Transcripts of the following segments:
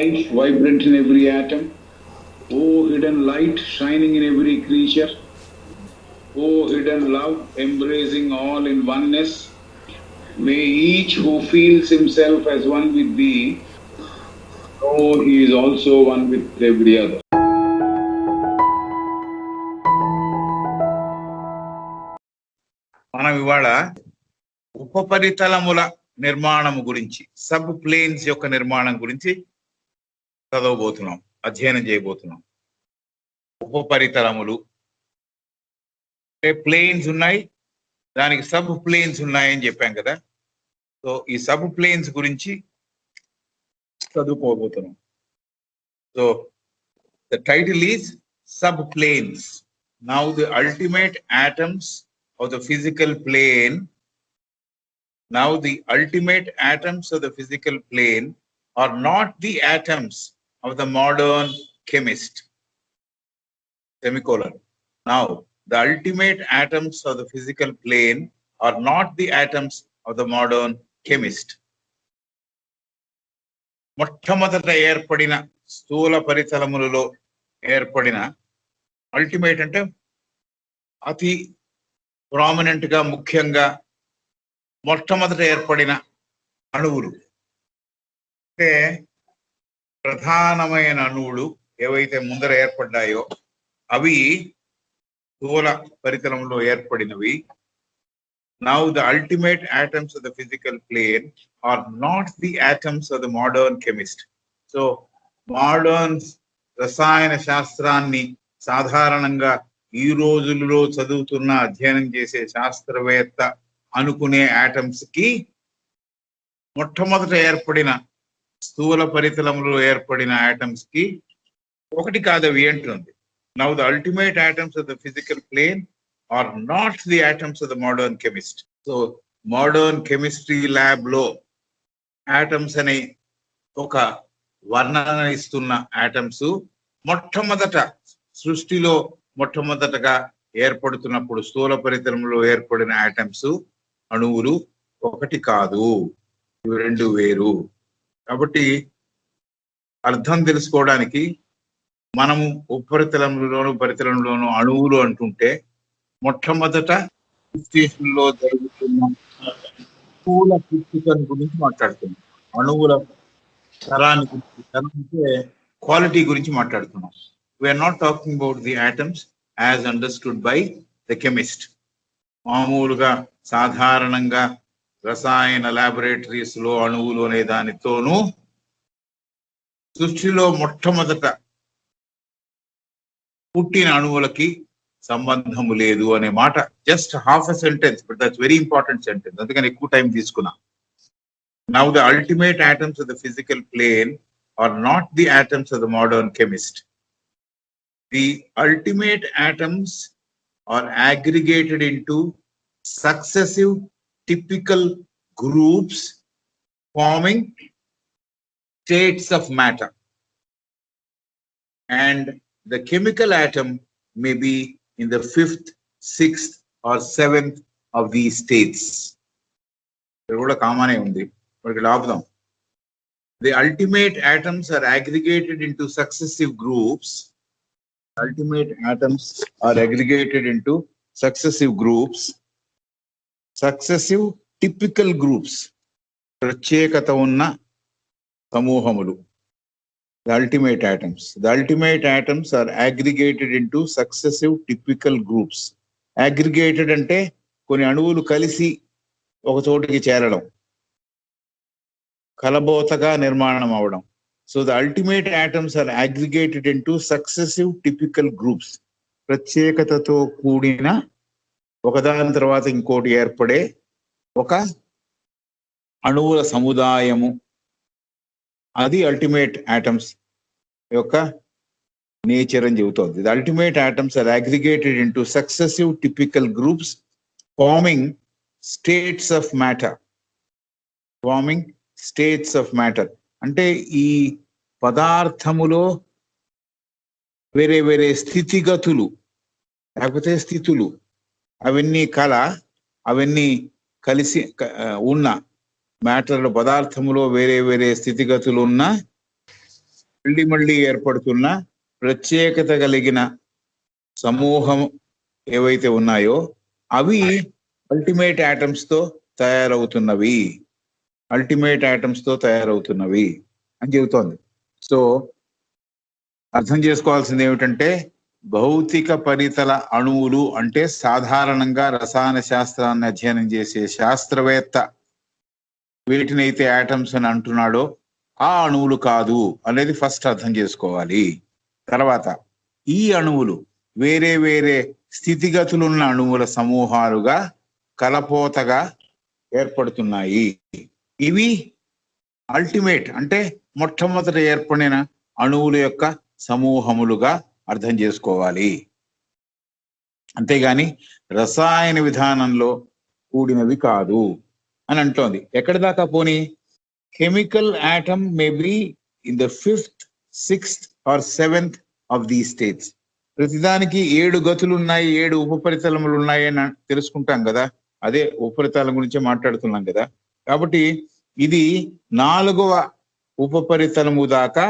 life vibrant in every atom. O hidden light shining in every creature. O hidden love embracing all in oneness. May each who feels himself as one with thee know he is also one with every other. మనం ఇవాళ ఉపపరితలముల నిర్మాణం గురించి, sub planes యొక్క నిర్మాణం గురించి చదవబోతున్నాం, అధ్యయనం చేయబోతున్నాం. ఉపపరితలములు అంటే ప్లేన్స్ ఉన్నాయి, దానికి సబ్ ప్లేన్స్ ఉన్నాయని చెప్పాం కదా. సో ఈ సబ్ ప్లేన్స్ గురించి చదువుకోబోతున్నాం. So the title is sub planes. Now the ultimate atoms of the physical plane. Now the ultimate atoms of the physical plane are not the atoms of the modern chemist. Semicolon. Now the ultimate atoms of the physical plane are not the atoms of the modern chemist. మొట్టమొదట ఏర్పడిన స్థూల పరితలములలో ఏర్పడిన, ultimate అంటే అతి prominent గా, ముఖ్యంగా మొట్టమొదట ఏర్పడిన అణువులు అంటే ప్రధానమైన అణువులు ఏవైతే ముందర ఏర్పడ్డాయో అవి స్థూల పరితలంలో ఏర్పడినవి. Now the ultimate atoms of the physical plane are not the atoms of the modern chemist. So modern రసాయన శాస్త్రాన్ని సాధారణంగా ఈ రోజుల్లో చదువుతున్న, అధ్యయనం చేసే శాస్త్రవేత్త అనుకునే ఆటమ్స్ కి మొట్టమొదట ఏర్పడిన స్థూల పరితలంలో ఏర్పడిన ఆటమ్స్ కి ఒకటి కాదవి అంటుంది. Now the ultimate atoms of the physical plane are not the atoms of the modern chemist. So modern chemistry lab లో ఆటమ్స్ అనే ఒక వర్ణన ఇస్తున్న ఆటమ్స్ మొట్టమొదట సృష్టిలో మొట్టమొదటగా ఏర్పడుతున్నప్పుడు స్థూల పరితలంలో ఏర్పడిన ఆటమ్స్, అణువులు ఒకటి కాదు, ఇవి రెండు వేరు. కాబట్టి అర్థం తెలుసుకోవడానికి మనము ఉపరితలంలోను పరితలంలోను అణువులు అంటుంటే మొట్టమొదట స్టేషన్లో జరుగుతున్న స్థూల పుట్టుకను గురించి మాట్లాడుతున్నాం. అణువుల తరాన్ని గురించి, అంటే క్వాలిటీ గురించి మాట్లాడుతున్నాం. We are not talking about the atoms as understood by the chemist. మామూలుగా సాధారణంగా రసాయన లాబొరేటరీస్ లో అణువులు అనే దానితోనూ సృష్టిలో మొట్టమొదట పుట్టిన అణువులకి సంబంధము లేదు అనే మాట just half a sentence, but that's very important sentence, అందుకని ఎక్కువ టైం తీసుకున్నా. Now the ultimate atoms of the physical plane are not the atoms of the modern chemist. The ultimate atoms are aggregated into successive typical groups forming states of matter, and the chemical atom may be in the 5th, 6th or 7th of these states. The ultimate atoms are aggregated into successive groups. Ultimate atoms are aggregated into successive groups, successive typical groups, ప్రత్యేకత ఉన్న సమూహములు. The ultimate atoms are aggregated into successive typical groups. Aggregated అంటే కొన్ని అణువులు కలిసి ఒక చోటికి చేరడం, కలబోతగా నిర్మాణం అవడం. So the ultimate atoms are aggregated into successive typical groups. ప్రత్యేకతతో కూడిన ఒకదాని తర్వాత ఇంకోటి ఏర్పడే ఒక అణువుల సముదాయము, అది అల్టిమేట్ ఆటమ్స్ యొక్క నేచర్ అని చెబుతోంది. The ultimate atoms are aggregated into successive typical groups forming states of matter. అంటే ఈ పదార్థములో వేరే వేరే స్థితిగతులు లేకపోతే స్థితులు, అవన్నీ కలిసి ఉన్న మ్యాటర్లో, పదార్థములో వేరే వేరే స్థితిగతులు ఉన్న మళ్ళీ ఏర్పడుతున్న ప్రత్యేకత కలిగిన సమూహం ఏవైతే ఉన్నాయో అవి అల్టిమేట్ ఆటమ్స్ తో తయారవుతున్నవి అని చెబుతోంది. సో అర్థం చేసుకోవాల్సింది ఏమిటంటే భౌతిక పరితల అణువులు అంటే సాధారణంగా రసాయన శాస్త్రాన్ని అధ్యయనం చేసే శాస్త్రవేత్త వీటినైతే ఆటమ్స్ అని అంటున్నాడో ఆ అణువులు కాదు అనేది ఫస్ట్ అర్థం చేసుకోవాలి. తర్వాత ఈ అణువులు వేరే వేరే స్థితిగతులున్న అణువుల సమూహాలుగా కలపోతగా ఏర్పడుతున్నాయి. ఇవి అల్టిమేట్ అంటే మొట్టమొదట ఏర్పడిన అణువుల యొక్క సమూహములుగా అర్థం చేసుకోవాలి. అంతేగాని రసాయన విధానంలో కూడినవి కాదు అని అంటోంది. ఎక్కడి దాకా పోని chemical atom may be in the 5th, 6th or 7th of దీ స్టేట్స్. ప్రతిదానికి 7 గతులు ఉన్నాయి, 7 ఉపరితలములు ఉన్నాయి అని తెలుసుకుంటాం కదా. అదే ఉపరితలం గురించే మాట్లాడుతున్నాం కదా. కాబట్టి ఇది 4వ ఉపరితలము దాకా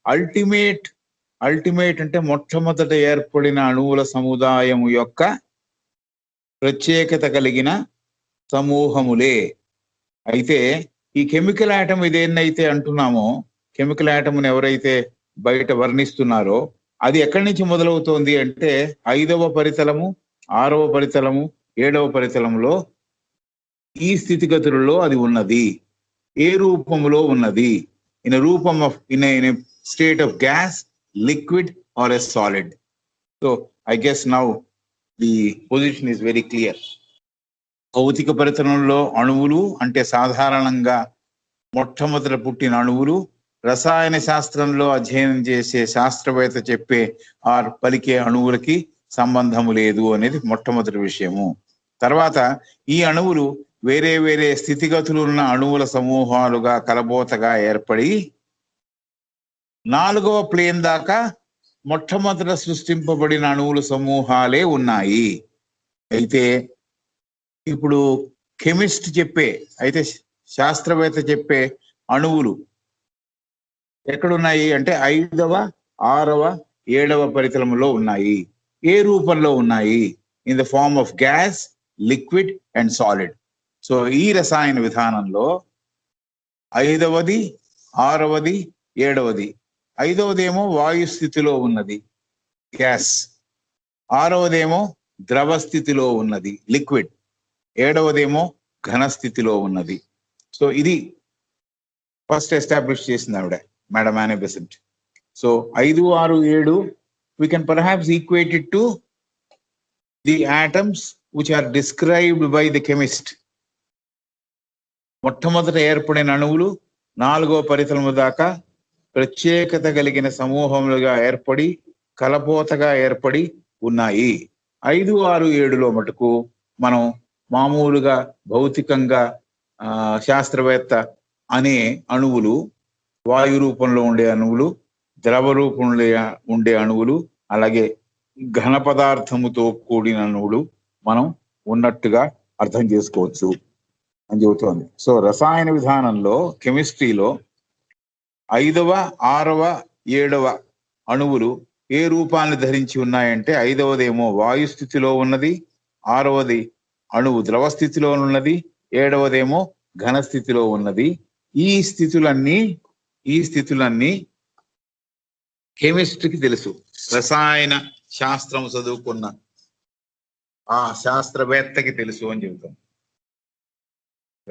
అల్టిమేట్ అంటే మొట్టమొదట ఏర్పడిన అణువుల సముదాయము యొక్క ప్రత్యేకత కలిగిన సమూహములే. అయితే ఈ కెమికల్ ఆటమ్ ఇదేనైతే అంటున్నామో, కెమికల్ ఆటమ్ని ఎవరైతే బయట వర్ణిస్తున్నారో అది ఎక్కడి నుంచి మొదలవుతోంది అంటే 5వ పరితలము, 6వ పరితలము, 7వ పరితలంలో ఈ స్థితిగతులలో అది ఉన్నది. ఏ రూపంలో ఉన్నది? ఇన్ రూపం of in state of gas, liquid or a solid. So I guess now the position is very clear. భౌతిక పరితలంలో అణువులు అంటే సాధారణంగా మొట్టమొదట పుట్టిన అణువులు, రసాయన శాస్త్రంలో అధ్యయనం చేసే శాస్త్రవేత్త చెప్పే ఆర్ పలికే అణువులకి సంబంధము లేదు అనేది మొట్టమొదటి విషయము. తర్వాత ఈ అణువులు వేరే వేరే స్థితిగతులు ఉన్న అణువుల సమూహాలుగా కలబోతగా ఏర్పడి 4వ ప్లేన్ దాకా మొట్టమొదట సృష్టింపబడిన అణువుల సమూహాలే ఉన్నాయి. అయితే ఇప్పుడు కెమిస్ట్ చెప్పే, అయితే శాస్త్రవేత్త చెప్పే అణువులు ఎక్కడున్నాయి అంటే 5వ, 6వ, 7వ పరితలములో ఉన్నాయి. ఏ రూపంలో ఉన్నాయి? In the form of gas, liquid and solid. So ఈ రసాయన విధానంలో 5వది, 6వది, 7వది. 5వదేమో వాయు స్థితిలో ఉన్నది, గ్యాస్. 6వదేమో ద్రవ స్థితిలో ఉన్నది, లిక్విడ్. 7వదేమో ఘన స్థితిలో ఉన్నది. సో ఇది ఫస్ట్ ఎస్టాబ్లిష్ చేసింది ఆవిడ, మేడం ఆనే Besant. So 5, 6, 7 we can perhaps equate it to the atoms which are described by the chemist. మొట్టమొదట ఏర్పడిన అణువులు 4వ పరితలము దాకా ప్రత్యేకత కలిగిన సమూహములుగా ఏర్పడి కలపోతగా ఏర్పడి ఉన్నాయి. 5, 6, 7లో మటుకు మనం మామూలుగా భౌతికంగా శాస్త్రవేత్త అనే అణువులు, వాయు రూపంలో ఉండే అణువులు, ద్రవ రూపంలో ఉండే అణువులు, అలాగే ఘన పదార్థముతో కూడిన అణువులు మనం ఉన్నట్టుగా అర్థం చేసుకోవచ్చు అని చెబుతోంది. సో రసాయన విధానంలో, కెమిస్ట్రీలో 5వ, 6వ, 7వ అణువులు ఏ రూపాన్ని ధరించి ఉన్నాయంటే 5వదేమో వాయు స్థితిలో ఉన్నది, 6వది అణువు ద్రవ స్థితిలో ఉన్నది, 7వదేమో ఘన స్థితిలో ఉన్నది. ఈ స్థితులన్నీ కెమిస్ట్రీకి తెలుసు, రసాయన శాస్త్రం చదువుకున్న ఆ శాస్త్రవేత్తకి తెలుసు అని చెబుతాం.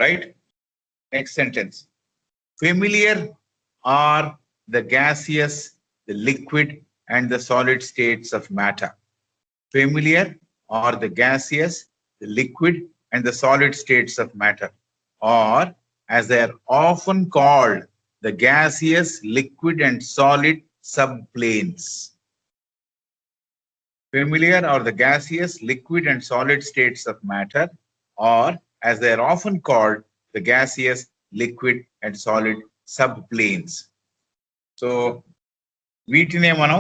Right? Next sentence. Familiar are the gaseous, the liquid and the solid states of matter. Familiar are the gaseous, the liquid and the solid states of matter, or as they are often called, the gaseous, liquid and solid subplanes. Familiar are the gaseous, liquid and solid states of matter, or as they are often called, the gaseous, liquid and solid subplanes. So వీటినే మనం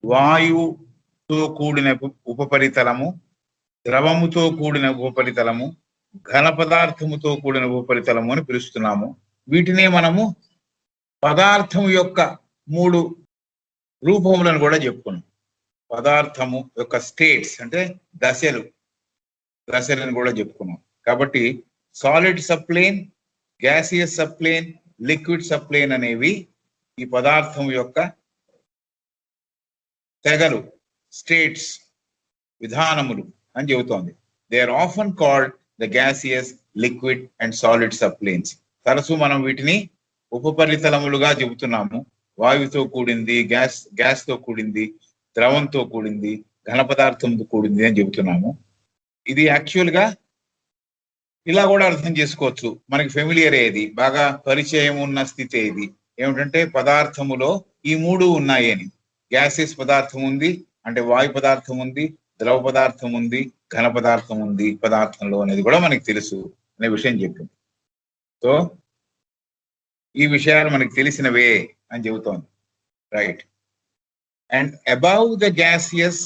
వాయువుతో కూడిన ఉపరితలము, ద్రవముతో కూడిన ఉపరితలము, ఘన పదార్థముతో కూడిన ఉపరితలము అని పిలుస్తున్నాము. వీటినే మనము పదార్థం యొక్క మూడు రూపములను కూడా చెప్పుకున్నాం. పదార్థము యొక్క స్టేట్స్ అంటే దశలను కూడా చెప్పుకున్నాం. కాబట్టి solid subplane, gaseous subplane, liquid subplane అనేవి ఈ పదార్థం యొక్క తెగలు, స్టేట్స్, విధానములు అని చెబుతోంది. They are often called the gaseous, liquid and solid subplanes. తరచూ మనం వీటిని ఉపపరితలములుగా చెబుతున్నాము. వాయువుతో కూడింది, గ్యాస్ తో కూడింది, ద్రవంతో కూడింది, ఘన పదార్థంతో కూడింది అని చెబుతున్నాము. ఇది యాక్చువల్ గా ఇలా కూడా అర్థం చేసుకోవచ్చు. మనకి ఫెమిలియర్ ఏది, బాగా పరిచయం ఉన్న స్థితి ఏది ఏమిటంటే పదార్థములో ఈ మూడు ఉన్నాయి అని. గ్యాసెస్ పదార్థం ఉంది అంటే వాయు పదార్థం ఉంది, ద్రవ పదార్థం ఉంది, ఘన పదార్థం ఉంది పదార్థంలో అనేది కూడా మనకి తెలుసు అనే విషయం చెప్పింది. సో ఈ విషయాలు మనకి తెలిసినవే అని చెబుతోంది. Right. And above the gaseous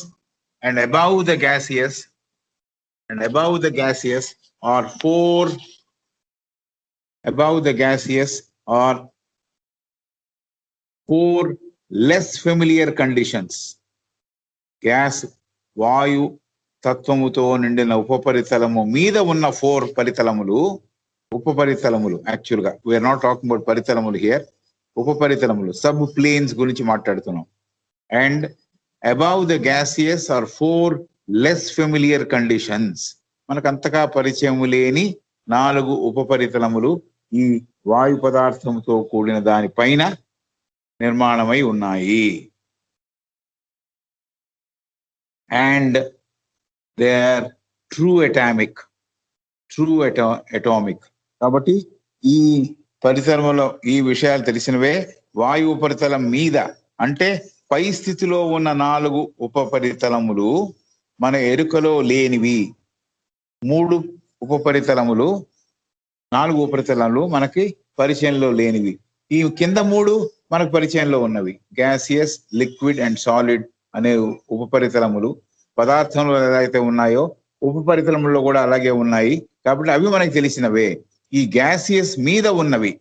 are four less familiar conditions. Gas, వాయు తత్వముతో నిండిన ఉపపరితలము మీద ఉన్న 4 పరితలములు, ఉపపరితలములు. యాక్చువల్ గా వీఆర్ నాట్ టాకింగ్ అబౌట్ పరితలములు హియర్. ఉపపరితలములు, సబ్ ప్లేన్స్ గురించి మాట్లాడుతున్నాం. And above the gaseous are 4 less familiar conditions. మనకు అంతగా పరిచయం లేని 4 ఉపపరితలములు ఈ వాయు పదార్థంతో కూడిన దానిపైన నిర్మాణమై ఉన్నాయి. And they are true atomic. కాబట్టి ఈ పరిసరములో ఈ విషయాలు తెలిసినవే. వాయు ఉపరితలం మీద అంటే పై స్థితిలో ఉన్న 4 ఉపపరితలములు మన ఎరుకలో లేనివి. 3 ఉపపరితలములు, 4 ఉపరితలములు మనకి పరిచయంలో లేనివి. ఈ కింద 3 మనకు పరిచయంలో ఉన్నవి. గ్యాసియస్, లిక్విడ్ అండ్ సాలిడ్ అనే ఉపపరితలములు పదార్థంలో ఏదైతే ఉన్నాయో ఉపపరితలములో కూడా అలాగే ఉన్నాయి. కాబట్టి అవి మనకు తెలిసినవే. ఈ గ్యాసియస్ మీద ఉన్నవి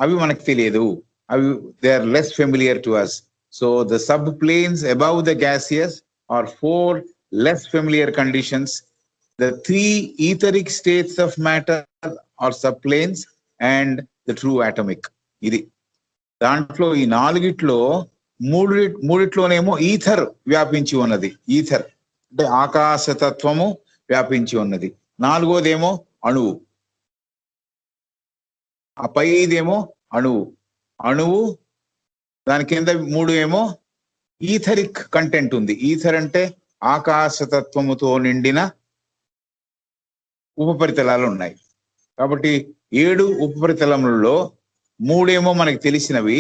అవి మనకు తెలియదు. అవి they are less familiar to us. So the sub planes above the gaseous are 4 less familiar conditions. The 3 etheric states of matter or subplanes and the true atomic. ఇది దాంట్లో ఈ 4గిట్లో మూడిట్లోనేమో ఈథర్ వ్యాపించి ఉన్నది. ఈథర్ అంటే ఆకాశతత్వము వ్యాపించి ఉన్నది. 4వదేమో అణువు. ఆ పైదేమో అణువు. దాని కింద 3 ఏమో ఈథరిక్ కంటెంట్ ఉంది. ఈథర్ అంటే ఆకాశతత్వముతో నిండిన ఉపపరితలాలు ఉన్నాయి. కాబట్టి 7 ఉపపరితలములలో 3 మనకి తెలిసినవి.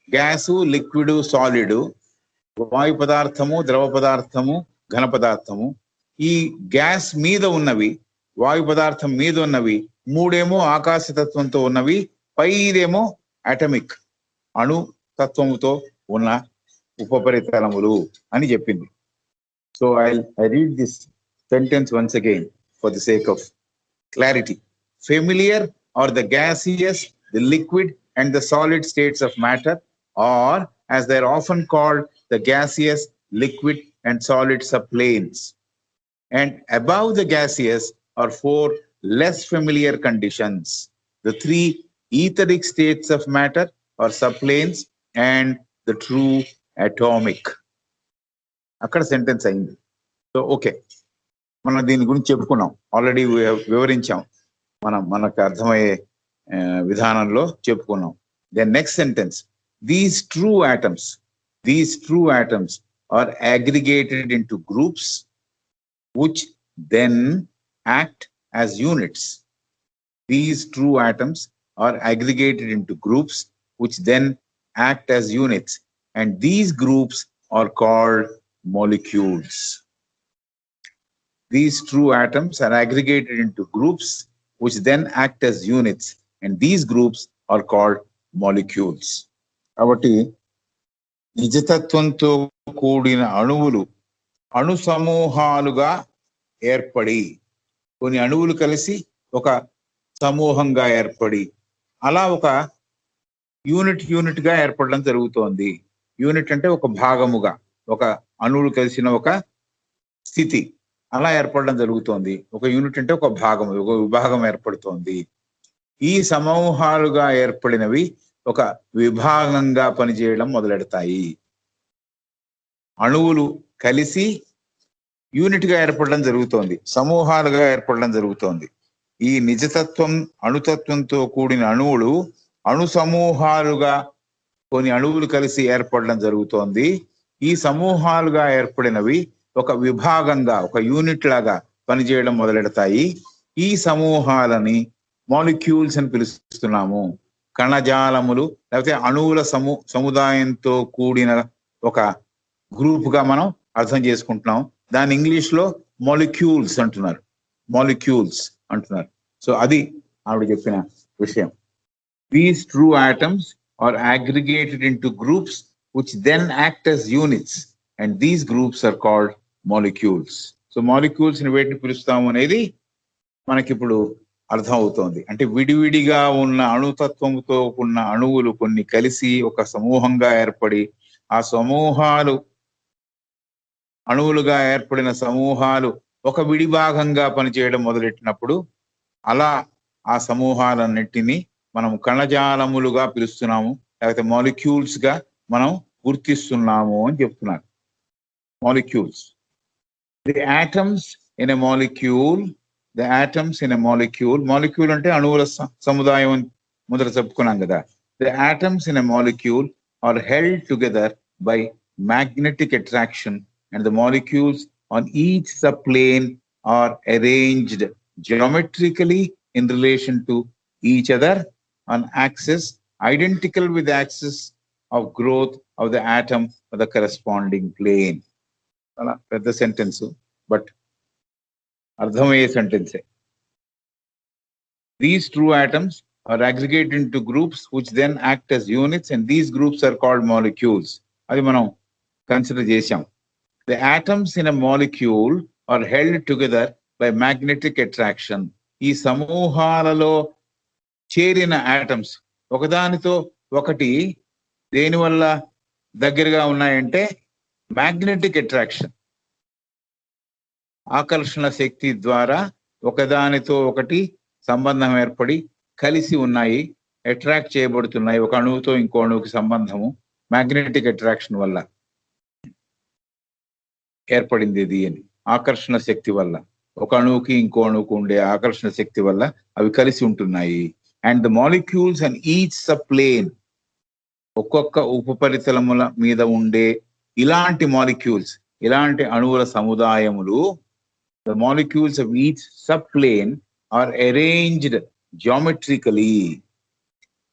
గ్యాసు, లిక్విడ్, సాలిడ్, వాయు పదార్థము, ద్రవ పదార్థము, ఘన పదార్థము. ఈ గ్యాస్ మీద ఉన్నవి, వాయు పదార్థం మీద ఉన్నవి 3 ఆకాశతత్వంతో ఉన్నవి. పైదేమో అటమిక్, అణు తత్వముతో ఉన్న ఉపపరితలములు అని చెప్పింది. So I read this sentence once again for the sake of clarity. Familiar are the gaseous, the liquid and the solid states of matter, or as they are often called, the gaseous, liquid and solid subplanes. And above the gaseous are 4 less familiar conditions. The 3 etheric states of matter or subplanes and the true atomic. అక్కడ sentence అయింది. So okay, మనం దీని గురించి చెప్పుకున్నాం, already వివరించాం, మనకు అర్థమయ్యే విధానంలో చెప్పుకున్నాం. Then next sentence, these true atoms are aggregated into groups which then act as units. These true atoms are aggregated into groups which then act as units, and these groups are called molecules. These true atoms are aggregated into groups which then act as units, and these groups are called molecules. కాబట్టి నిజతత్వంతో కూడిన అణువులు అణు సమూహాలుగా ఏర్పడి, కొన్ని అణువులు కలిసి ఒక సమూహంగా ఏర్పడి, అలా ఒక యూనిట్ గా ఏర్పడడం జరుగుతోంది. యూనిట్ అంటే ఒక భాగముగా, ఒక అణువులు కలిసిన ఒక స్థితి అలా ఏర్పడడం జరుగుతోంది. ఒక యూనిట్ అంటే ఒక భాగం, ఒక విభాగం ఏర్పడుతోంది. ఈ సమూహాలుగా ఏర్పడినవి ఒక విభాగంగా పనిచేయడం మొదలెడతాయి. అణువులు కలిసి యూనిట్ గా ఏర్పడడం జరుగుతోంది, సమూహాలుగా ఏర్పడడం జరుగుతోంది. ఈ నిజతత్వం అణుతత్వంతో కూడిన అణువులు అణు సమూహాలుగా కొన్ని అణువులు కలిసి ఏర్పడడం జరుగుతోంది. ఈ సమూహాలుగా ఏర్పడినవి ఒక విభాగంగా, ఒక యూనిట్ లాగా పనిచేయడం మొదలెడతాయి. ఈ సమూహాలని మాలిక్యూల్స్ అని పిలుస్తున్నాము. కణజాలములు లేకపోతే అణువుల సముదాయంతో కూడిన ఒక గ్రూప్ గా మనం అర్థం చేసుకుంటున్నాం. దాని ఇంగ్లీష్ లో మాలిక్యూల్స్ అంటున్నారు, మాలిక్యూల్స్ అంటున్నారు. సో అది ఆవిడ చెప్పిన విషయం. These true atoms are aggregated into groups which then act as units, and these groups are called molecules. So molecules ని వేటిని పిలుస్తాము అనేది మనకిప్పుడు అర్థం అవుతోంది. అంటే విడివిడిగా ఉన్న అణుతత్వంతో ఉన్న అణువులు కొన్ని కలిసి ఒక సమూహంగా ఏర్పడి, ఆ సమూహాలు అణువులుగా ఏర్పడిన సమూహాలు ఒక విడిభాగంగా పనిచేయడం మొదలెట్టినప్పుడు అలా ఆ సమూహాలన్నిటినీ మనం కణజాలములుగా పిలుస్తున్నాము, లేకపోతే మాలిక్యూల్స్ గా మనం గుర్తిస్తున్నాము అని చెప్తున్నారు. Molecules. The atoms in a molecule, the atoms in a molecule, molecule అంటే అణువుల సముదాయం అని మొదట చెప్పుకున్నాం కదా. The atoms in a molecule are held together by magnetic attraction, and the molecules on each subplane are arranged geometrically in relation to each other on axis identical with the axis of growth of the atom of the corresponding plane. Ala pedda sentence, but ardhamaye sentence. These true atoms are aggregated into groups which then act as units, and these groups are called molecules. Adi manam consider chesam. The atoms in a molecule are held together by magnetic attraction. ఈ సమూహాలలో చేరిన atoms ఒకదానితో ఒకటి దేని వల్ల దగ్గరగా ఉన్నాయంటే magnetic attraction, ఆకర్షణ శక్తి ద్వారా ఒకదానితో ఒకటి సంబంధం ఏర్పడి కలిసి ఉన్నాయి, అట్రాక్ట్ చేయబడుతున్నాయి. ఒక అణువుతో ఇంకో అణువుకి సంబంధము మ్యాగ్నెటిక్ అట్రాక్షన్ వల్ల ఏర్పడింది ఇది అని. ఆకర్షణ శక్తి వల్ల, ఒక అణువుకి ఇంకో అణువుకు ఉండే ఆకర్షణ శక్తి వల్ల అవి కలిసి ఉంటున్నాయి. And the molecules and each subplane, ఒక్కొక్క ఉపరితలముల మీద ఉండే ఇలాంటి మాలిక్యూల్స్, ఇలాంటి అణువుల సముదాయములు, the molecules of each subplane are arranged geometrically.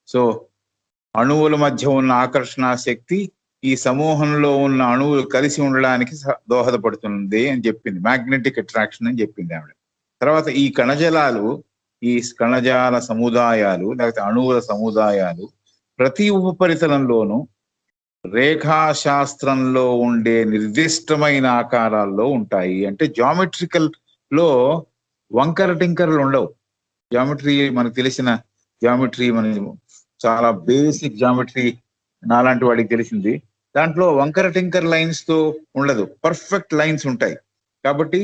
So అణువుల మధ్య ఉన్న ఆకర్షణ శక్తి ఈ సమూహంలో ఉన్న అణువులు కలిసి ఉండడానికి దోహదపడుతుంది అని చెప్పింది. మ్యాగ్నెటిక్ అట్రాక్షన్ అని చెప్పింది ఆవిడ. తర్వాత ఈ కణజాలాలు, ఈ కణజాల సముదాయాలు లేకపోతే అణువుల సముదాయాలు ప్రతి ఉపరితలంలోనూ రేఖాశాస్త్రంలో ఉండే నిర్దిష్టమైన ఆకారాల్లో ఉంటాయి. అంటే జామెట్రికల్ లో వంకర టింకరలు ఉండవు. జామెట్రీ మనకు తెలిసిన జామెట్రీ, మన చాలా బేసిక్ జామెట్రీ నాలాంటి వాడికి తెలిసింది, దాంట్లో వంకర టింకర్ లైన్స్ తో ఉండదు, పర్ఫెక్ట్ లైన్స్ ఉంటాయి. కాబట్టి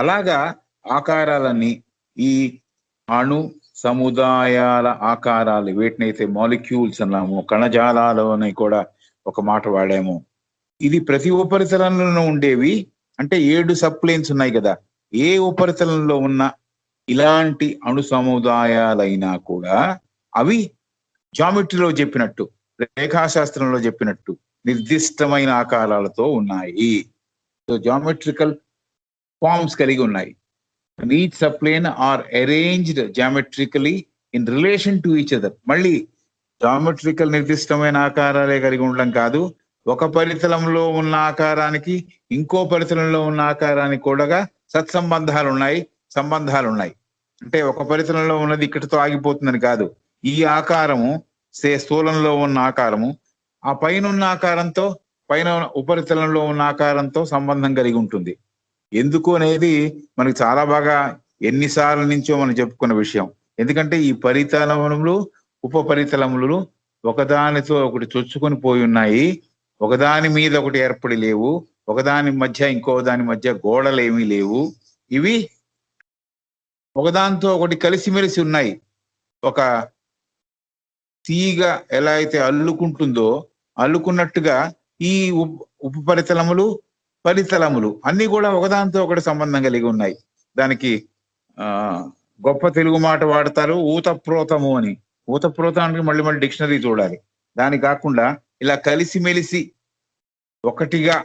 అలాగా ఆకారాలన్నీ ఈ అణు సముదాయాల ఆకారాలు, వీటినైతే మాలిక్యూల్స్ అన్నాము, కణజాలాలు అని కూడా ఒక మాట వాడాము. ఇది ప్రతి ఉపరితలంలో ఉండేవి. అంటే 7 సబ్ప్లేన్స్ ఉన్నాయి కదా, ఏ ఉపరితలంలో ఉన్న ఇలాంటి అణు సముదాయాలైనా కూడా అవి జామెట్రీలో చెప్పినట్టు, రేఖాశాస్త్రంలో చెప్పినట్టు నిర్దిష్టమైన ఆకారాలతో ఉన్నాయి. సో జామెట్రికల్ ఫార్మ్స్ కలిగి ఉన్నాయి. Each subplane are arranged geometrically in relation to each other. మళ్ళీ జామెట్రికల్ నిర్దిష్టమైన ఆకారాలే కలిగి ఉండడం కాదు, ఒక పరితలంలో ఉన్న ఆకారానికి ఇంకో పరితలంలో ఉన్న ఆకారానికి కూడా సత్సంబంధాలు ఉన్నాయి, సంబంధాలు ఉన్నాయి. అంటే ఒక పరితలంలో ఉన్నది ఇక్కడితో ఆగిపోతుందని కాదు. ఈ ఆకారము స్థూలంలో ఉన్న ఆకారము ఆ పైన ఉన్న ఆకారంతో, పైన ఉపరితలంలో ఉన్న ఆకారంతో సంబంధం కలిగి ఉంటుంది. ఎందుకు అనేది మనకి చాలా బాగా ఎన్నిసార్లు నుంచో మనం చెప్పుకున్న విషయం. ఎందుకంటే ఈ పరితలములు ఉపరితలములు ఒకదానితో ఒకటి చొచ్చుకొని పోయి ఉన్నాయి, ఒకదాని మీద ఒకటి ఏర్పడి లేవు, ఒకదాని మధ్య ఇంకో దాని మధ్య గోడలు ఏమీ లేవు. ఇవి ఒకదానితో ఒకటి కలిసిమెలిసి ఉన్నాయి. ఒక తీగ ఎలా అయితే అల్లుకుంటుందో అల్లుకున్నట్టుగా ఈ ఉపరితలములు పరితలములు అన్ని కూడా ఒకదానితో ఒకటి సంబంధం కలిగి ఉన్నాయి. దానికి గొప్ప తెలుగు మాట వాడతారు, ఊతప్రోతము అని. ఊతప్రోతానికి మళ్ళీ మళ్ళీ డిక్షనరీ చూడాలి. దాని కాకుండా ఇలా కలిసిమెలిసి ఒకటిగా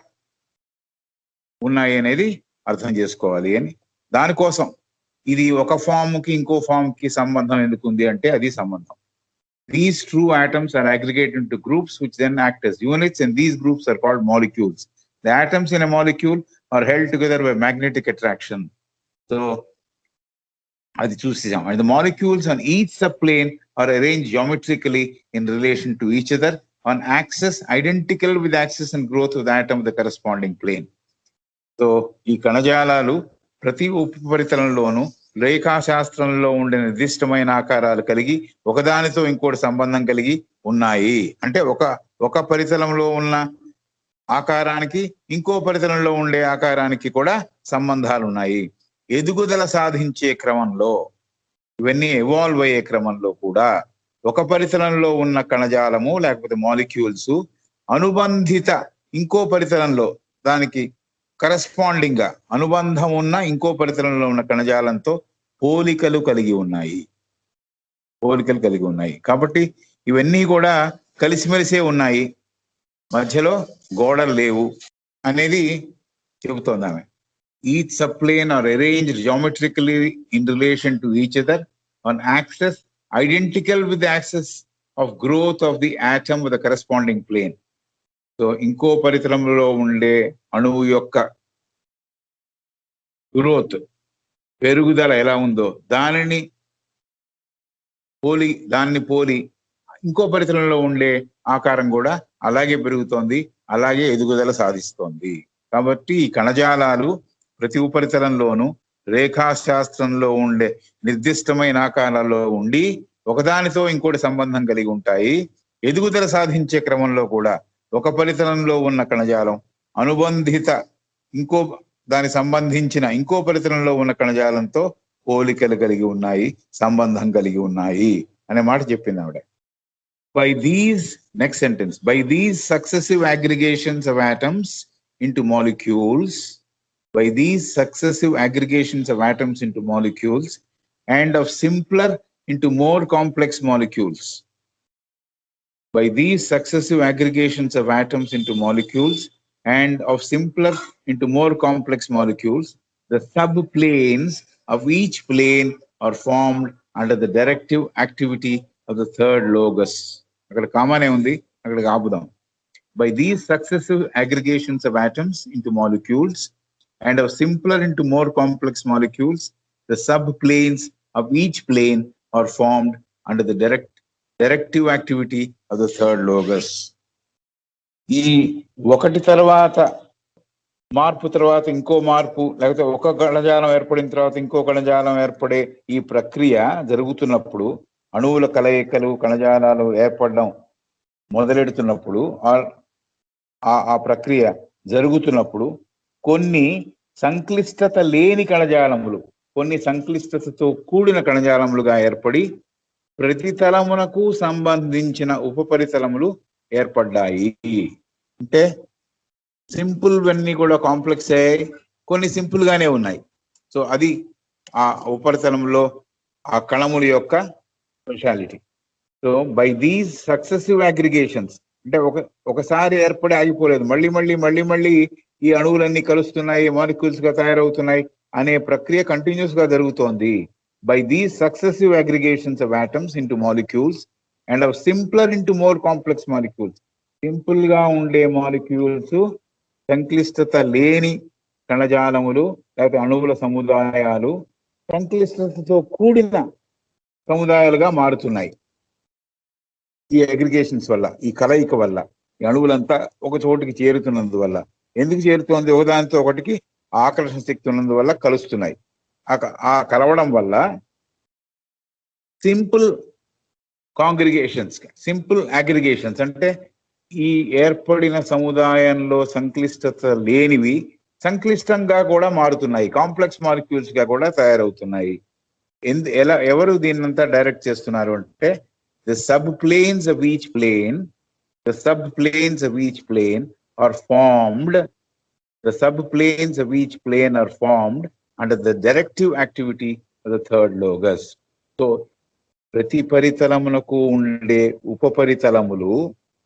ఉన్నాయి అనేది అర్థం చేసుకోవాలి అని. దానికోసం ఇది ఒక ఫామ్ కి ఇంకో ఫామ్ కి సంబంధం ఎందుకు ఉంది అంటే అది సంబంధం. These true atoms are aggregated into groups which then act as units, and these groups are called molecules. The atoms in a molecule are held together by magnetic attraction. So, adi chusam. And the molecules on each subplane are arranged geometrically in relation to each other on axis identical with the axis and growth of the atom of the corresponding plane. So, ee kanajalalu ప్రతి ఉపరితలంలోనూ రేఖాశాస్త్రంలో ఉండే నిర్దిష్టమైన ఆకారాలు కలిగి ఒకదానితో ఇంకోటి సంబంధం కలిగి ఉన్నాయి. అంటే ఒక పరితలంలో ఉన్న ఆకారానికి ఇంకో పరితలంలో ఉండే ఆకారానికి కూడా సంబంధాలు ఉన్నాయి. ఎదుగుదల సాధించే క్రమంలో, ఇవన్నీ ఎవాల్వ్ అయ్యే క్రమంలో కూడా ఒక పరితలంలో ఉన్న కణజాలము లేకపోతే మాలిక్యూల్స్ అనుబంధిత ఇంకో పరితలంలో దానికి కరెస్పాండింగ్ గా అనుబంధం ఉన్న ఇంకో పరితలంలో ఉన్న కణజాలంతో పోలికలు కలిగి ఉన్నాయి. కాబట్టి ఇవన్నీ కూడా కలిసిమెలిసే ఉన్నాయి, మధ్యలో గోడలు లేవు అనేది చెబుతోంది ఆమె. Each subplane are arranged geometrically in relation to each other on axis identical with the axis of growth of the atom with the corresponding plane. So ఇంకో పరితలంలో ఉండే అణువు యొక్క గ్రోత్ పెరుగుదల ఎలా ఉందో దానిని పోలి ఇంకో పరితలంలో ఉండే ఆకారం కూడా అలాగే పెరుగుతోంది, అలాగే ఎదుగుదల సాధిస్తోంది. కాబట్టి ఈ కణజాలాలు ప్రతి ఉపరితలంలోనూ రేఖాశాస్త్రంలో ఉండే నిర్దిష్టమైన ఆకారాల్లో ఉండి ఒకదానితో ఇంకోటి సంబంధం కలిగి ఉంటాయి. ఎదుగుదల సాధించే క్రమంలో కూడా ఒక పరితలంలో ఉన్న కణజాలం అనుబంధిత ఇంకో దాని సంబంధించిన ఇంకో పరితలంలో ఉన్న కణజాలంతో పోలికలు కలిగి ఉన్నాయి, సంబంధం కలిగి ఉన్నాయి అనే మాట చెప్పింది ఆవిడ. By these, next sentence, by these successive aggregations of atoms into molecules, by these successive aggregations of atoms into molecules and of simpler into more complex molecules, by these successive aggregations of atoms into molecules and of simpler into more complex molecules, the subplanes of each plane are formed under the directive activity of the third logos. అక్కడ కామానే ఉంది, అక్కడికి ఆపుదాం. By these successive aggregations of atoms into molecules and of simpler into more complex molecules, the subplanes of each plane are formed under the directive activity of the third logos. ఈ ఒకటి తర్వాత మార్పు తర్వాత ఇంకో మార్పు, లేకపోతే ఒక కణజాలం ఏర్పడిన తర్వాత ఇంకో కణజాలం ఏర్పడే ఈ ప్రక్రియ జరుగుతున్నప్పుడు, అణువుల కలయికలు కణజాలాలు ఏర్పడడం మొదలెడుతున్నప్పుడు, ఆ ప్రక్రియ జరుగుతున్నప్పుడు కొన్ని సంక్లిష్టత లేని కణజాలములు కొన్ని సంక్లిష్టతతో కూడిన కణజాలములుగా ఏర్పడి ప్రతితలమునకు సంబంధించిన ఉపరితలములు ఏర్పడ్డాయి. అంటే సింపుల్ వన్నీ కూడా కాంప్లెక్స్ అయ్యాయి, కొన్ని సింపుల్ గానే ఉన్నాయి. సో అది ఆ ఉపరితలంలో ఆ కణముల యొక్క speciality. So by these successive aggregations, అంటే ఒకసారి ఏర్పడి ఆగిపోలేదు, మళ్ళీ ఈ అణువులన్నీ కలుస్తున్నాయి, మాలిక్యూల్స్ గా తయారవుతున్నాయి అనే ప్రక్రియ కంటిన్యూస్ గా జరుగుతోంది. By these successive aggregations of atoms into molecules and of simpler into more complex molecules, simple గా ఉండే మాలిక్యూల్స్ సంక్లిష్టత లేని కణజాలములు లేకపోతే అణువుల సముదాయాలు సంక్లిష్టతతో కూడిన సముదాయాలుగా మారుతున్నాయి. ఈ అగ్రిగేషన్స్ వల్ల, ఈ కలయిక వల్ల, ఈ అణువులంతా ఒక చోటికి చేరుతున్నందువల్ల. ఎందుకు చేరుతోంది? ఒకదానితో ఒకటికి ఆకర్షణ శక్తి ఉన్నందువల్ల కలుస్తున్నాయి. ఆ కలవడం వల్ల సింపుల్ కాంగ్రిగేషన్స్, సింపుల్ అగ్రిగేషన్స్ అంటే ఈ ఏర్పడిన సముదాయంలో సంక్లిష్టత లేనివి సంక్లిష్టంగా కూడా మారుతున్నాయి, కాంప్లెక్స్ మాలిక్యూల్స్ గా కూడా తయారవుతున్నాయి. ఎవరు దీన్నంతా డైరెక్ట్ చేస్తున్నారు అంటే the sub planes of each plane, the sub planes of each plane are formed, the subplanes of each plane are formed under the directive activity of the third locus. So, ప్రతి పరితలమునకు ఉండే ఉపపరితలములు,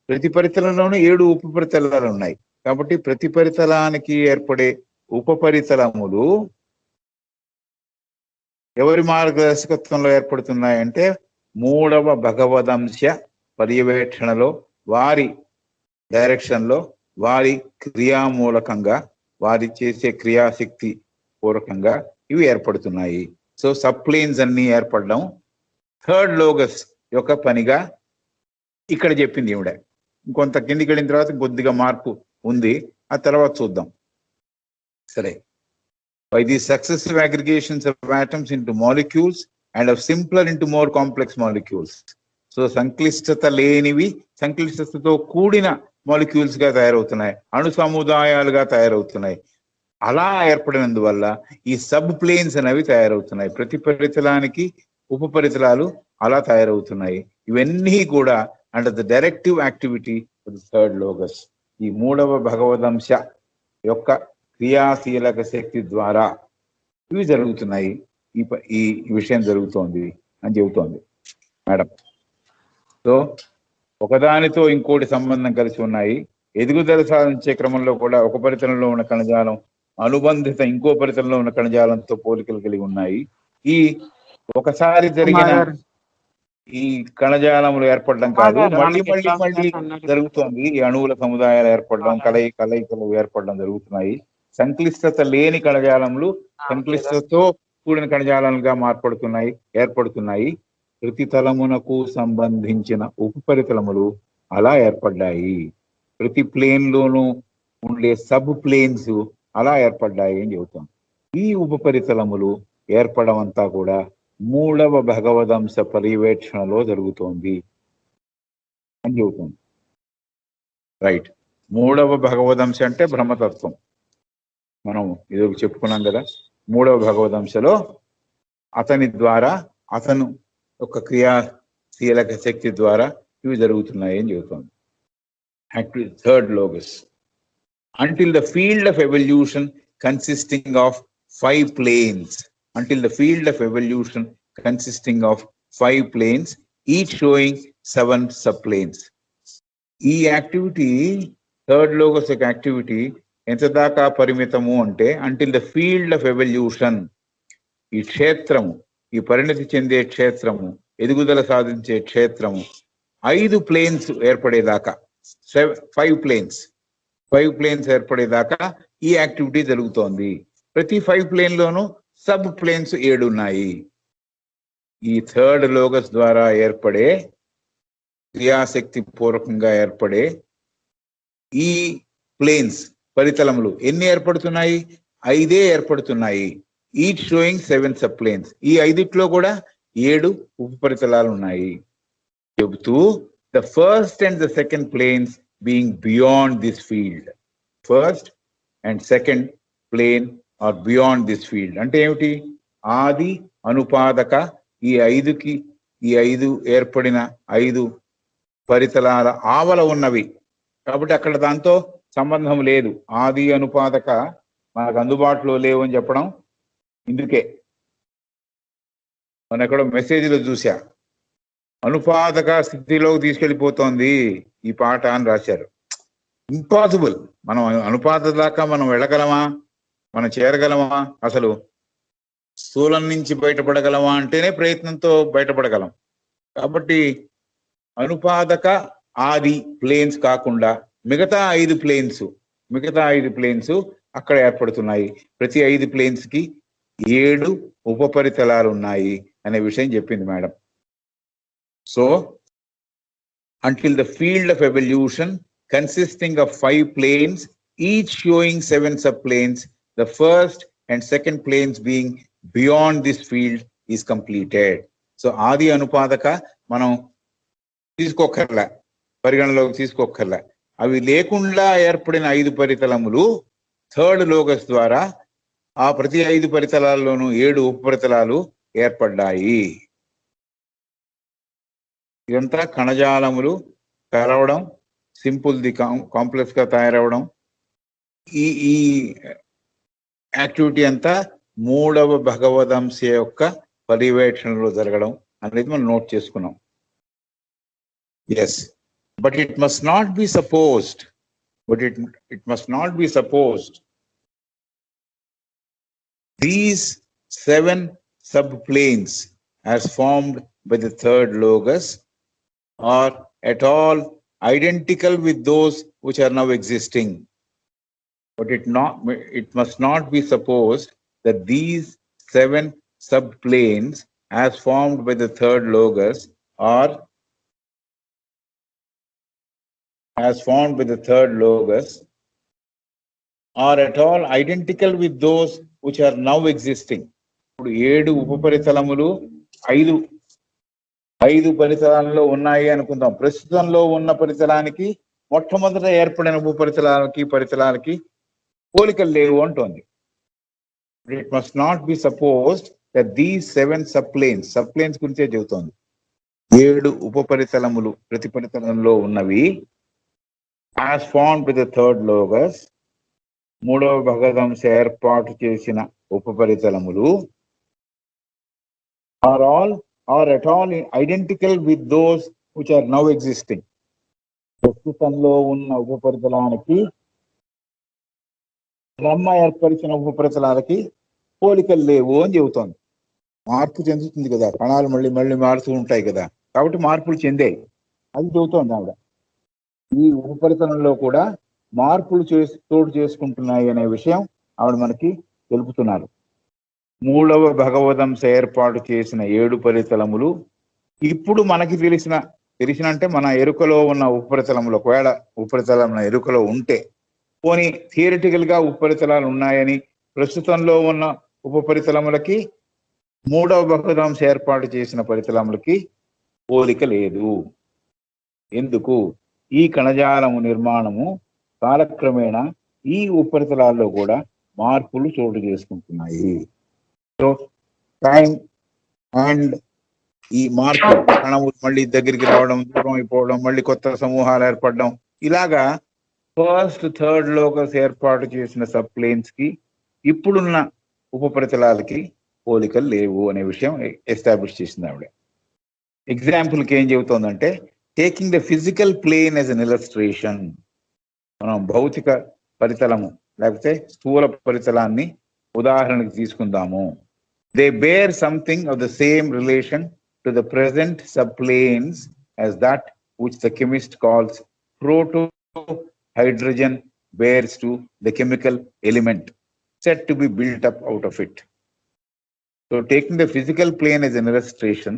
ప్రతి పరితలంలోనూ 7 ఉపపరితలాలు ఉన్నాయి కాబట్టి ప్రతి పరితలానికి ఏర్పడే ఉపపరితలములు ఎవరి మార్గదర్శకత్వంలో ఏర్పడుతున్నాయంటే మూడవ భగవదంశ పర్యవేక్షణలో, వారి డైరెక్షన్ లో, వారి క్రియామూలకంగా, వారి చేసే క్రియాశక్తి పూర్వకంగా ఇవి ఏర్పడుతున్నాయి. సో సబ్ప్లేన్స్ అన్ని ఏర్పడడం థర్డ్ లోగస్ యొక్క పనిగా ఇక్కడ చెప్పింది ఈవిడ. ఇంకొంత కిందికి వెళ్ళిన తర్వాత కొద్దిగా మార్పు ఉంది, ఆ తర్వాత చూద్దాం. సరే, by these successive aggregations of atoms into molecules and of simpler into more complex molecules. So సంక్లిష్టత లేనివి సంక్లిష్టతతో కూడిన మాలిక్యూల్స్ గా తయారవుతున్నాయి, అణు సముదాయాలుగా తయారవుతున్నాయి. అలా ఏర్పడినందువల్ల ఈ సబ్ ప్లేన్స్ అనేవి తయారవుతున్నాయి. ప్రతి పరితలానికి ఉపపరితలాలు అలా తయారవుతున్నాయి. ఇవన్నీ కూడా under the directive activity of the third locus, ఈ మూడవ భగవదంశ యొక్క క్రియాశీలక శక్తి ద్వారా ఇవి జరుగుతున్నాయి. ఈ విషయం జరుగుతోంది అని చెబుతోంది మేడం. సో ఒకదానితో ఇంకోటి సంబంధం కలిసి ఉన్నాయి. ఎదుగుదల సాధించే క్రమంలో కూడా ఒక పరితలంలో ఉన్న కణజాలం అనుబంధిత ఇంకో పరితలంలో ఉన్న కణజాలంతో పోలికలు కలిగి ఉన్నాయి. ఈ ఒకసారి జరిగిన ఈ కణజాలములు ఏర్పడడం కాదు, మళ్ళీ మళ్ళీ మళ్ళీ జరుగుతోంది. ఈ అణువుల సముదాయాలు ఏర్పడడం, కలయికలు ఏర్పడడం జరుగుతున్నాయి. సంక్లిష్టత లేని కణజాలములు సంక్లిష్టతతో కూడిన కణజాలాలుగా ఏర్పడుతున్నాయి. ప్రతి తలమునకు సంబంధించిన ఉపరితలములు అలా ఏర్పడ్డాయి. ప్రతి ప్లేన్ లోనూ ఉండే సబ్ ప్లేన్స్ అలా ఏర్పడ్డాయి అని చెబుతాం. ఈ ఉపరితలములు ఏర్పడడం అంతా కూడా మూడవ భగవదంశ పర్యవేక్షణలో జరుగుతోంది అని చెబుతుంది. రైట్, మూడవ భగవదంశ అంటే బ్రహ్మతత్వం. మనం ఇది చెప్పుకున్నాం కదా, మూడవ భగవదంశలో అతని ద్వారా, అతను ఒక క్రియాశీలక శక్తి ద్వారా ఇవి జరుగుతున్నాయి అని చెబుతోంది. Third Logos. Until the field of evolution consisting of 5 planes, each showing 7 subplanes. ఈ యాక్టివిటీ, థర్డ్ లోగస్ యొక్క యాక్టివిటీ ఎంత దాకా పరిమితము అంటే until the field of evolution, ఈ క్షేత్రము, ఈ పరిణతి చెందే క్షేత్రము, ఎదుగుదల సాధించే క్షేత్రము 5 ప్లేన్స్ ఏర్పడేదాకా, 5 ప్లేన్స్ ఏర్పడేదాకా ఈ యాక్టివిటీ జరుగుతోంది. ప్రతి 5 ప్లేన్ లోనూ సబ్ ప్లేన్స్ 7 ఉన్నాయి. ఈ థర్డ్ లోగస్ ద్వారా ఏర్పడే క్రియాశక్తి పూర్వకంగా ఏర్పడే ఈ ప్లేన్స్, పరితలములు ఎన్ని ఏర్పడుతున్నాయి? 5 ఏర్పడుతున్నాయి. Each showing 7 sub planes. ఈ 5 కూడా 7 ఉపరితలాలు ఉన్నాయి. చెబుతూ the first and the second planes being beyond this field. First and second plane are beyond this field. అంటే ఏమిటి? ఆది అనుపాదక ఈ 5 ఏర్పడిన 5 పరితలాల ఆవల ఉన్నవి కాబట్టి అక్కడ దాంతో సంబంధం లేదు. ఆది అనుపాదక మనకు అందుబాటులో లేవు అని చెప్పడం ఇందుకే. మన ఎక్కడో మెసేజ్లో చూసా, అనుపాదక స్థితిలోకి తీసుకెళ్ళిపోతోంది ఈ పాట అని రాశారు. ఇంపాసిబుల్. మనం అనుపాత దాకా మనం వెళ్ళగలమా? మనం చేరగలమా? అసలు స్థూలం నుంచి బయటపడగలమా అంటేనే ప్రయత్నంతో బయటపడగలం. కాబట్టి అనుపాదక ఆది ప్లేన్స్ కాకుండా మిగతా 5 ప్లేన్స్ అక్కడ ఏర్పడుతున్నాయి. ప్రతి 5 ప్లేన్స్ కి 7 ఉపపరితలాలు ఉన్నాయి అనే విషయం చెప్పింది madam. So, until the field of evolution consisting of 5 planes, each showing 7 subplanes, the first and second planes being beyond this field is completed. So, ఆది అనుపాదక మనం తీసుకోక్కర్లే, పరిగణలోకి తీసుకోక్కర్లే. అవి లేకుండా ఏర్పడిన 5 పరితలములు థర్డ్ లోకస్ ద్వారా ఆ ప్రతి 5 పరితలాల్లోనూ 7 ఉపరితలాలు ఏర్పడ్డాయి. ఇదంతా కణజాలములు కలవడం, సింపుల్ ది కాంప్లెక్స్ గా తయారవడం, ఈ యాక్టివిటీ అంతా 3వ భగవదంశ యొక్క పర్యవేక్షణలో జరగడం అనేది మనం నోట్ చేసుకున్నాం. Yes, but it must not be supposed, these 7 subplanes as formed by the third logos are at all identical with those which are now existing. But it must not be supposed that these 7 subplanes as formed by the third logos are at all identical with those which are now existing. ఇప్పుడు 7 ఉపరితలములు 5 పరితలాలలో ఉన్నాయి అనుకుందాం. ప్రస్తుతంలో ఉన్న పరితలానికి మొట్టమొదట ఏర్పడిన పరితలాలకి పోలికలు లేవు అంటోంది. It must not be supposed that these 7 సబ్ప్లేన్స్ గురించే చెబుతోంది. 7 ఉపరితలములు ప్రతి పరితలంలో ఉన్నవి as formed with the third logos, 3వ భగవదంశ ఏర్పాటు చేసిన ఉపపరితలములు are at all identical with those which are now existing. ప్రస్తుతంలో ఉన్న ఉపపరితలానికి బ్రహ్మ ఏర్పరిచిన ఉపపరితలాలకి పోలికలు లేవు అని చెబుతోంది. మార్పు చెందుతుంది కదా, కణాలు మళ్ళీ మారుతూ ఉంటాయి కదా, కాబట్టి మార్పులు చెందాయి అది చెబుతోంది ఆవిడ. ఈ ఉపరితలంలో కూడా మార్పులు చోటు చేసుకుంటున్నాయి అనే విషయం ఆవిడ మనకి తెలుపుతున్నారు. 3వ భగవదంశ ఏర్పాటు చేసిన 7 పరితలములు ఇప్పుడు మనకి తెలిసిన అంటే మన ఎరుకలో ఉన్న ఉపరితలములు, ఒకవేళ ఉపరితలం ఎరుకలో ఉంటే, పోనీ థియరిటికల్ గా ఉపరితలాలు ఉన్నాయని ప్రస్తుతంలో ఉన్న ఉపరితలములకి 3వ భగవదంశ ఏర్పాటు చేసిన పరితలములకి పోలిక లేదు. ఎందుకు? ఈ కణజాలము నిర్మాణము కాలక్రమేణా ఈ ఉపరితలాల్లో కూడా మార్పులు చోటు చేసుకుంటున్నాయి. సో టైం అండ్ ఈ మార్పు, కణములు మళ్ళీ దగ్గరికి రావడం, దూరం అయిపోవడం, మళ్ళీ కొత్త సమూహాలు ఏర్పడడం, ఇలాగా ఫస్ట్ థర్డ్ లోకస్ ఏర్పాటు చేసిన సబ్ప్లేన్స్ కి ఇప్పుడున్న ఉపరితలాలకి పోలికలు లేవు అనే విషయం ఎస్టాబ్లిష్ చేసింది ఆవిడ. ఎగ్జాంపుల్కి ఏం చెబుతోందంటే, taking the physical plane as an illustration. మనం భౌతిక పరితలము లేకపోతే స్థూల పరితలాన్ని ఉదాహరణకు తీసుకుందాము. They bear something of the same relation to the present subplanes as that which the chemist calls proto-hydrogen bears to the chemical element said to be built up out of it. So taking the physical plane as an illustration,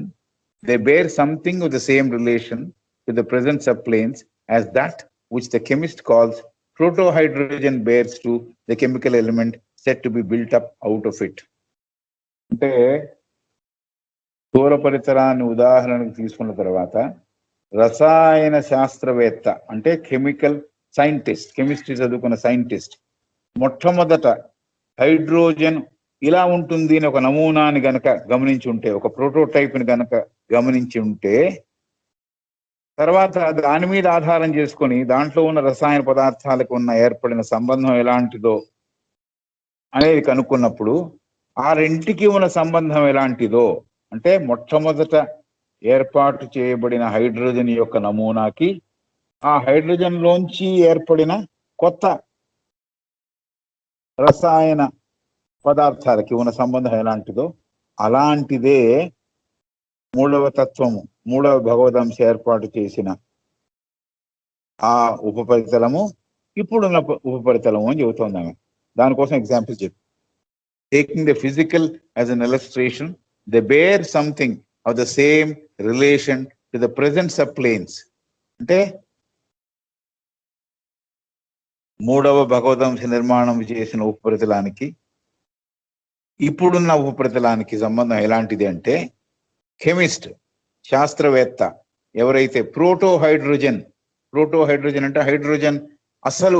they bear something of the same relation to the present subplanes as that which the chemist calls proto-hydrogen bears to the chemical element said to be built up out of it. అంటే స్థూల పరితలాన్ని ఉదాహరణకు తీసుకున్న తర్వాత రసాయన శాస్త్రవేత్త అంటే chemistry చదువుకున్న సైంటిస్ట్ మొట్టమొదట హైడ్రోజన్ ఇలా ఉంటుంది అని ఒక నమూనాని గనక గమనించి ఉంటే, ఒక ప్రోటోటైప్ ని గనక గమనించి ఉంటే, తర్వాత దాని మీద ఆధారం చేసుకొని దాంట్లో ఉన్న రసాయన పదార్థాలకు ఏర్పడిన సంబంధం ఎలాంటిదో అనేది కనుక్కున్నప్పుడు, ఆ రెంటికి ఉన్న సంబంధం ఎలాంటిదో అంటే మొట్టమొదట ఏర్పాటు చేయబడిన హైడ్రోజన్ యొక్క నమూనాకి ఆ హైడ్రోజన్ లోంచి ఏర్పడిన కొత్త రసాయన పదార్థాలకి ఉన్న సంబంధం ఎలాంటిదో అలాంటిదే 3వ తత్వము, 3వ భగవదంశ ఏర్పాటు చేసిన ఆ ఉపపరితలము ఇప్పుడున్న ఉపపరితలము అని చెబుతోంది ఆమె. దానికోసం ఎగ్జాంపుల్ చెప్పి, taking the physical as an illustration, they bear something of the same relation to the present subplanes. అంటే 3వ భగవదంశ నిర్మాణం చేసిన ఉపరితలానికి ఇప్పుడున్న ఉపరితలానికి సంబంధం ఎలాంటిది అంటే, కెమిస్ట్ శాస్త్రవేత్త ఎవరైతే ప్రోటోహైడ్రోజన్ అంటే హైడ్రోజన్ అసలు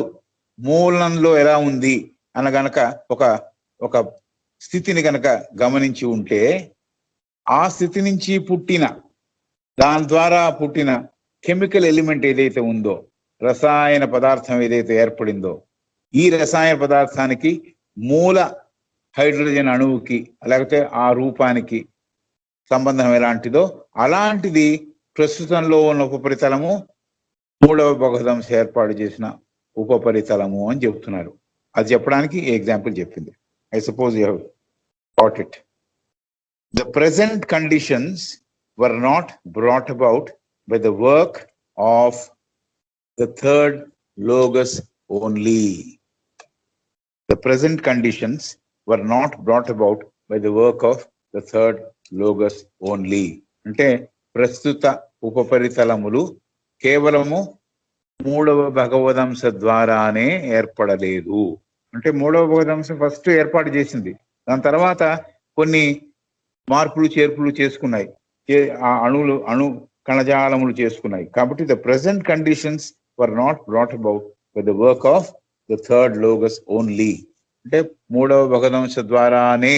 మూలంలో ఎలా ఉంది అన్న గనక ఒక స్థితిని గనక గమనించి ఉంటే, ఆ స్థితి నుంచి దాని ద్వారా పుట్టిన కెమికల్ ఎలిమెంట్ ఏదైతే ఉందో, రసాయన పదార్థం ఏదైతే ఏర్పడిందో, ఈ రసాయన పదార్థానికి మూల హైడ్రోజన్ అణువుకి లేకపోతే ఆ రూపానికి సంబంధం ఎలాంటిదో అలాంటిది ప్రస్తుతంలో ఉన్న ఉపరితలము మూడవ బహుళాంశ ఏర్పాటు చేసిన ఉపరితలము అని చెప్తున్నారు. అది చెప్పడానికి ఎగ్జాంపుల్ చెప్పింది. I suppose you have got it. The present conditions were not brought about by the work of the third logos only. The present conditions were not brought about by the work of the third logos only. అంటే ప్రస్తుత ఉపరితలములు కేవలము మూడవ భగవదంశ ద్వారానే ఏర్పడలేదు. అంటే మూడవ భగవదంశం first ఏర్పాటు చేసింది, దాని తర్వాత కొన్ని మార్పులు చేర్పులు చేసుకున్నాయి, ఆ అణు కణజాలములు చేసుకున్నాయి. కాబట్టి the present conditions were not brought about by the work of the third Logos only. అంటే మూడవ భగదంశ ద్వారానే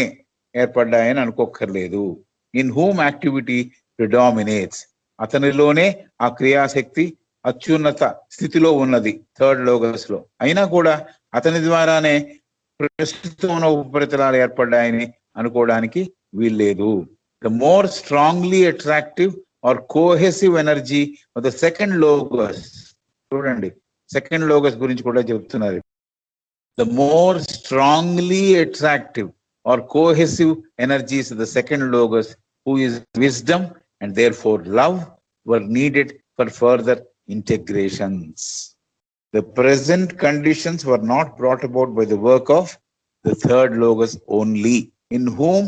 ఏర్పడ్డాయని అనుకోక్కర్లేదు. ఇన్ హూమ్ యాక్టివిటీ ప్రిడామినేట్స్, అతనిలోనే ఆ క్రియాశక్తి అత్యున్నత స్థితిలో ఉన్నది థర్డ్ లోగస్ లో. అయినా కూడా అతని ద్వారానే ప్రస్తుతం ఉన్న ఉపరితలాలు ఏర్పడ్డాయని అనుకోవడానికి వీల్లేదు. The more strongly attractive or cohesive energy of the second logos. చూడండి, సెకండ్ లోగస్ గురించి కూడా చెప్తున్నారు. The more strongly attractive or cohesive energies of the second logos who is wisdom and therefore love were needed for further integrations. The present conditions were not brought about by the work of the third logos only, in whom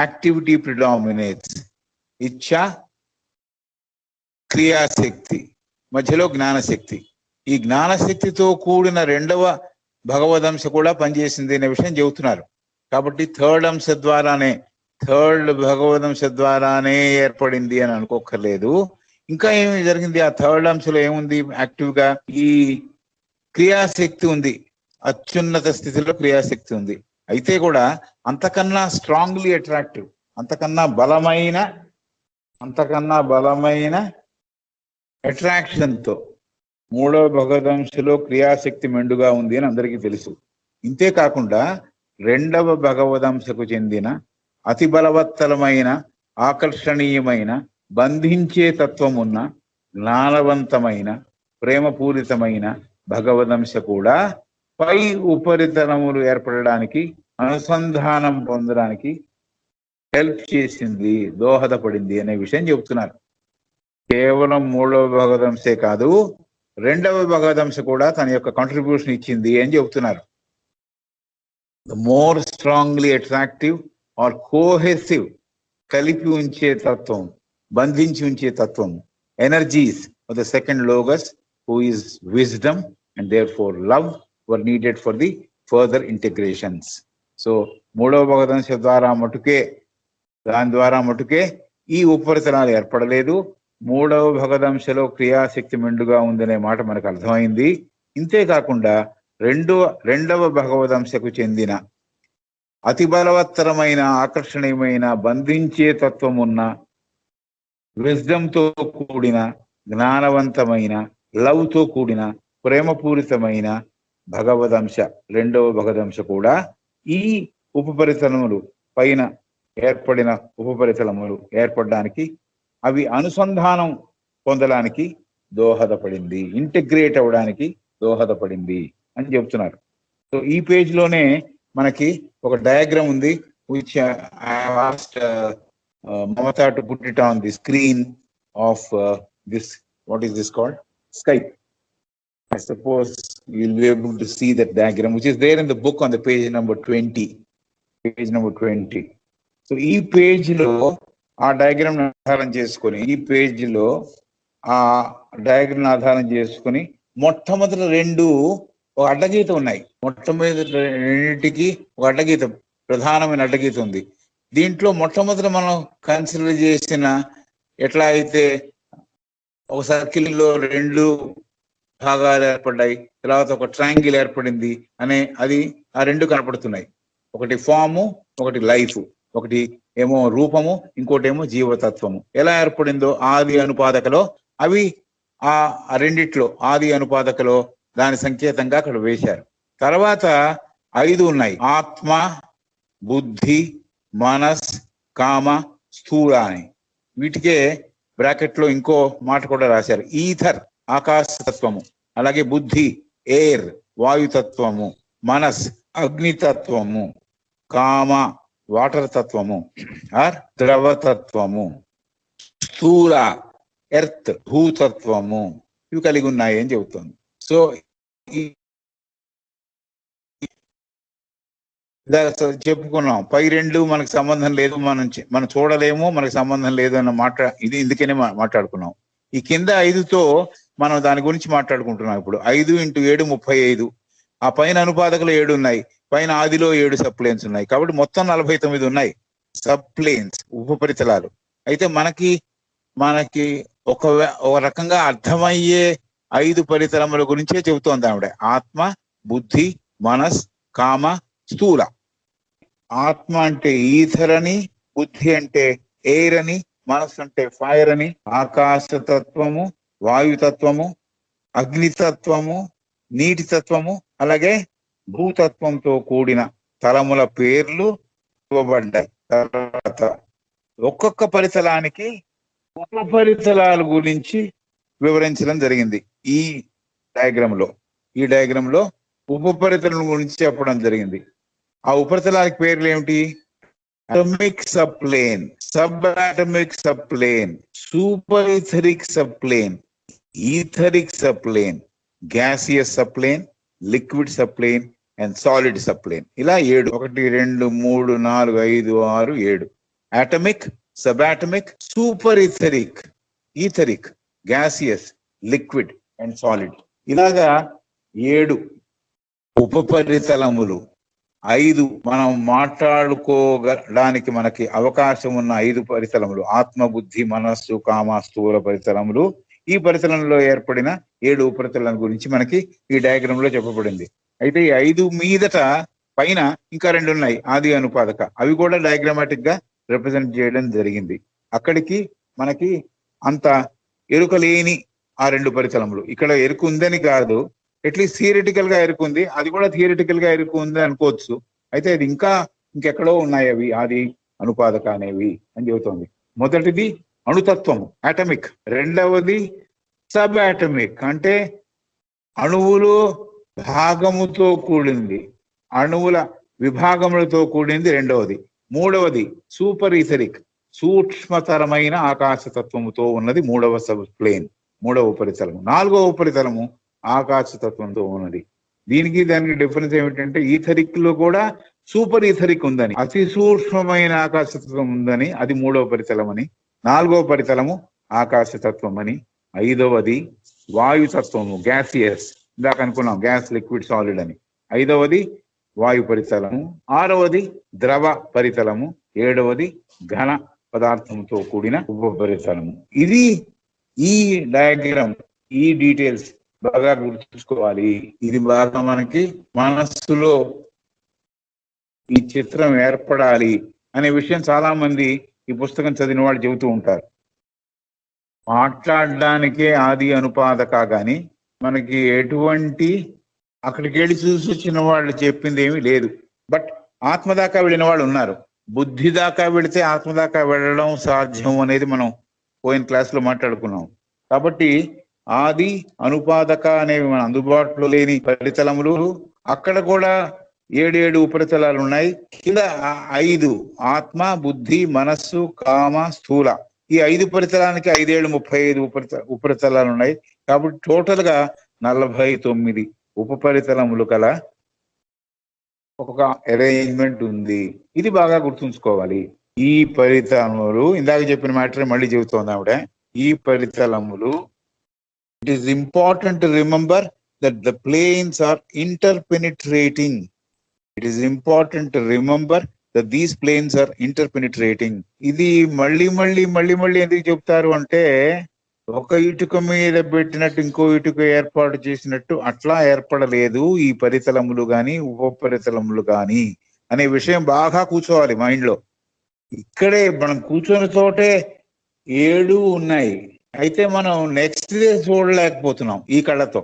activity predominates. Ichha, క్రియాశక్తి, మధ్యలో జ్ఞానశక్తి. ఈ జ్ఞానశక్తితో కూడిన రెండవ భగవదంశ కూడా పనిచేసింది అనే విషయం చెబుతున్నారు. కాబట్టి థర్డ్ భగవదంశ ద్వారానే ఏర్పడింది అని అనుకోకర్లేదు. ఇంకా ఏమి జరిగింది, ఆ థర్డ్ అంశలో ఏముంది యాక్టివ్ గా? ఈ క్రియాశక్తి ఉంది, అత్యున్నత స్థితిలో క్రియాశక్తి ఉంది. అయితే కూడా అంతకన్నా స్ట్రాంగ్లీ అట్రాక్టివ్, అంతకన్నా బలమైన అట్రాక్షన్ తో మూడవ భగవదంశలో క్రియాశక్తి మెండుగా ఉంది అని అందరికీ తెలుసు. ఇంతే కాకుండా రెండవ భగవదంశకు చెందిన అతి బలవత్తరమైన, ఆకర్షణీయమైన, బంధించే తత్వం ఉన్న, జ్ఞానవంతమైన, ప్రేమపూరితమైన భగవదంశ కూడా పై ఉపరితలములు ఏర్పడడానికి, అనుసంధానం పొందడానికి హెల్ప్ చేసింది, దోహదపడింది అనే విషయం చెబుతున్నారు. కేవలం మూడవ భగవదంశే కాదు, రెండవ భగవదంశ కూడా తన యొక్క కాంట్రిబ్యూషన్ ఇచ్చింది అని చెబుతున్నారు. The more strongly attractive or cohesive, కలిపి ఉంచే తత్వం, బంధించి ఉంచే తత్వం, energies of the second logos who is wisdom and therefore love were needed for the further integrations. So మూడవ భగవదంశ దాని ద్వారా మటుకే ఈ ఉపరితలాలు ఏర్పడలేదు. మూడవ భగవదంశలో క్రియాశక్తి మెండుగా ఉందనే మాట మనకు అర్థమైంది. ఇంతేకాకుండా రెండవ భగవదంశకు చెందిన అతి బలవత్తరమైన, ఆకర్షణీయమైన, బంధించే తత్వం ఉన్న, విజ్డమ్ తో కూడిన, జ్ఞానవంతమైన, లవ్ తో కూడిన, ప్రేమపూరితమైన భగవదంశ, రెండవ భగవదంశ కూడా ఈ ఉపరితలములు పైన ఏర్పడిన ఉపరితలములు ఏర్పడడానికి, అవి అనుసంధానం పొందడానికి దోహదపడింది, ఇంటిగ్రేట్ అవ్వడానికి దోహదపడింది అని చెప్తున్నారు. సో ఈ పేజ్ లోనే మనకి ఒక డయాగ్రామ్ ఉంది, which I have asked Mamata to put it on the screen of this, what is this called? Skype. I suppose you'll be able to see that diagram, which is there in the book on the page number 20. Page number 20. So ఈ page లో ఆ diagram ఆధారం చేసుకొని, మొట్టమొదటి రెండు ఒక అడ్డగీత ఉన్నాయి. మొట్టమొదటి రెండింటికి ఒక అడ్డగీత, ప్రధానమైన అడ్డగీత ఉంది. దీంట్లో మొట్టమొదటి మనం కన్సిడర్ చేసిన, ఎట్లా అయితే ఒక సర్కిల్ లో 2 భాగాలు ఏర్పడ్డాయి, తర్వాత ఒక ట్రయాంగిల్ ఏర్పడింది అది ఆ 2 కనపడుతున్నాయి. ఒకటి ఫాము, ఒకటి లైఫ్, ఒకటి ఏమో రూపము, ఇంకోటి ఏమో జీవతత్వము. ఎలా ఏర్పడిందో ఆది అనుపాదకలో అవి ఆ రెండిట్లో ఆది అనుపాదకలో దాని సంకేతంగా అక్కడ వేశారు. తర్వాత 5 ఉన్నాయి, ఆత్మ, బుద్ధి, మనస్, కామ, స్థూల అని. వీటికే బ్రాకెట్ లో ఇంకో మాట కూడా రాశారు, ఈథర్ ఆకాశతత్వము, అలాగే బుద్ధి ఎయిర్ వాయుతత్వము, మనస్ అగ్నితత్వము, కామ వాటర్ తత్వము ఆర్ ద్రవతత్వము, స్థూల ఎర్త్ భూతత్వము, ఇవి కలిగి ఉన్నాయి అని చెబుతుంది. సో చెప్పుకున్నాం, పై 2 మనకు సంబంధం లేదు, మనం చూడలేము, మనకు సంబంధం లేదు అన్న మాట ఇది ఇందుకనే మాట్లాడుకున్నాం. ఈ కింద 5తో మనం దాని గురించి మాట్లాడుకుంటున్నాం. ఇప్పుడు 5 × 7 35. ఆ పైన అనుపాదకులు 7 ఉన్నాయి, పైన ఆదిలో 7 సబ్ప్లేన్స్ ఉన్నాయి, కాబట్టి మొత్తం 49 ఉన్నాయి సబ్ప్లేన్స్, ఉపరితలాలు. అయితే మనకి ఒక రకంగా అర్థమయ్యే 5 పరితలముల గురించే చెబుతోంది ఆవిడ. ఆత్మ, బుద్ధి, మనస్, కామ, స్థూల. ఆత్మ అంటే ఈథర్ అని, బుద్ధి అంటే ఎయిర్ అని, మనస్సు అంటే ఫైర్ అని, ఆకాశతత్వము, వాయుతత్వము, అగ్నితత్వము, నీటి తత్వము, అలాగే భూతత్వంతో కూడిన తలముల పేర్లు ఇవ్వబడ్డాయి. తర్వాత ఒక్కొక్క పరితలానికి ఉపపరితలాల గురించి వివరించడం జరిగింది. ఈ డయాగ్రామ్ లో ఉపపరితలం గురించి చెప్పడం జరిగింది. ఆ ఉపరితలానికి పేర్లు ఏమిటి? Atomic subplane, sub atomic subplane, super etheric subplane, etheric subplane, gaseous subplane, liquid subplane and solid subplane. ఇలా 7, 1 2 3 4 5 6 7. Atomic, subatomic, super etheric, etheric, gaseous, liquid and solid. ఇలాగా 7 ఉపపరితలములు. 5 మనం మాట్లాడుకోవడానికి మనకి అవకాశం ఉన్న 5 పరితలములు, ఆత్మ, బుద్ధి, మనస్సు, కామ, స్థూల పరితలములు. ఈ పరితలంలో ఏర్పడిన 7 ఉపరితలం గురించి మనకి ఈ డయాగ్రామ్ లో చెప్పబడింది. అయితే ఈ 5 మీదట పైన ఇంకా 2 ఉన్నాయి, ఆది అనుపాదక. అవి కూడా డయాగ్రామాటిక్ గా రిప్రజెంట్ చేయడం జరిగింది. అక్కడికి మనకి అంత ఎరుక లేని ఆ 2 పరితలములు. ఇక్కడ ఎరుకు ఉందని కాదు, అట్లీస్ట్ థియరిటికల్ గా ఎరుకుంది, అది కూడా థియరిటికల్ గా ఎరుకు ఉంది అనుకోవచ్చు. అయితే అది ఇంకెక్కడో ఉన్నాయి అవి ఆది అనుపాదక అనేవి అని చెబుతోంది. మొదటిది అణుతత్వము, అటమిక్. రెండవది సబ్ అటమిక్, అంటే అణువులు భాగముతో కూడింది, అణువుల విభాగములతో కూడింది రెండవది. మూడవది సూపర్ ఈథరిక్, సూక్ష్మతరమైన ఆకాశతత్వముతో ఉన్నది మూడవ సబ్ ప్లేన్, మూడవ ఉపరితలము. నాలుగవ ఉపరితలము ఆకాశతత్వంతో ఉన్నది. దానికి డిఫరెన్స్ ఏమిటంటే ఈథరిక్ లో కూడా సూపర్ ఈథరిక్ ఉందని, అతి సూక్ష్మమైన ఆకాశతత్వం ఉందని, అది మూడవ పరితలం అని. నాలుగవ పరితలము ఆకాశతత్వం అని. ఐదవది వాయుతత్వము, గ్యాసియస్, ఇందాక అనుకున్నాం గ్యాస్, లిక్విడ్, సాలిడ్ అని. ఐదవది వాయు పరితలము. ఆరవది ద్రవ పరితలము. ఏడవది ఘన పదార్థంతో కూడిన ఉపపరితలము. ఇది ఈ డయాగ్రామ్, ఈ డీటెయిల్స్ బాగా గుర్తుంచుకోవాలి. ఇది బాగా మనకి మనస్సులో ఈ చిత్రం ఏర్పడాలి అనే విషయం చాలా మంది ఈ పుస్తకం చదివిన వాళ్ళు చెబుతూ ఉంటారు. మాట్లాడడానికే ఆది అనుపాదక గాని మనకి ఎటువంటి అక్కడికి వెళ్ళి చూసి వచ్చిన వాళ్ళు చెప్పింది ఏమీ లేదు. బట్ ఆత్మ దాకా వెళ్ళిన వాళ్ళు ఉన్నారు. బుద్ధి దాకా వెళితే ఆత్మ దాకా వెళ్ళడం సాధ్యం అనేది మనం పోయిన క్లాస్ లో మాట్లాడుకున్నాం. కాబట్టి ఆది అనుపాదక అనేవి మన అందుబాటులో లేని పరితలములు. అక్కడ కూడా 7 ఉపరితలాలు ఉన్నాయి. కింద 5 ఆత్మ, బుద్ధి, మనస్సు, కామ, స్థూల. ఈ 5 పరితలానికి 5 7 35 ఉపరితలాలు ఉన్నాయి. కాబట్టి టోటల్ గా 49 ఉపపరితలములు కల ఒక అరేంజ్మెంట్ ఉంది. ఇది బాగా గుర్తుంచుకోవాలి. ఈ పరితలములు ఇందాక చెప్పిన మ్యాటర్ మళ్ళీ చెబుతోంది ఆవిడ. ఈ పరితలములు, it is important to remember that the planes are interpenetrating. It is important to remember that these planes are interpenetrating. ఇది మళ్ళీ ఎందుకు చెప్తారు అంటే ఒక ఇటుక మీద పెట్టినట్టు ఇంకో ఇటుక ఏర్పాటు చేసినట్టు అట్లా ఏర్పడలేదు ఈ పరితలములు గాని ఉపరితలములు గాని అనే విషయం బాగా కూర్చోవాలి మైండ్ లో. ఇక్కడే మనం కూర్చొని చోటే 7 ఉన్నాయి. అయితే మనం నెక్స్ట్ డే చూడలేకపోతున్నాం ఈ కళ్ళతో.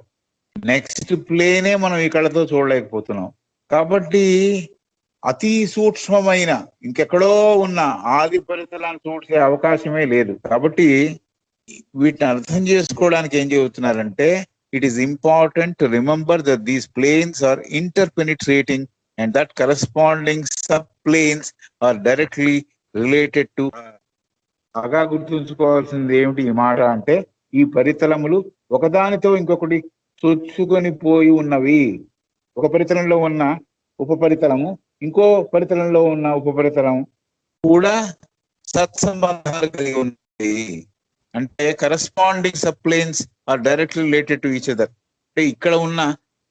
నెక్స్ట్ ప్లేనే మనం ఈ కళ్ళతో చూడలేకపోతున్నాం. కాబట్టి అతి సూక్ష్మమైన ఇంకెక్కడో ఉన్న ఆది పరితలాన్ని చూసే అవకాశమే లేదు. కాబట్టి వీటిని అర్థం చేసుకోవడానికి ఏం చెబుతున్నారంటే, it is important to remember that these planes are interpenetrating and that corresponding sub planes are directly related to. బాగా గుర్తుంచుకోవాల్సింది ఏమిటి ఈ మాట అంటే, ఈ పరితలములు ఒకదానితో ఇంకొకటి చొచ్చుకొని పోయి ఉన్నవి. ఒక పరితలంలో ఉన్న ఉపరితలము ఇంకో పరితలంలో ఉన్న ఉపరితలం కూడా సత్సంబంధాలు కలిగి ఉన్నాయి. అంటే corresponding sub planes are directly related to each other. అంటే ఇక్కడ ఉన్న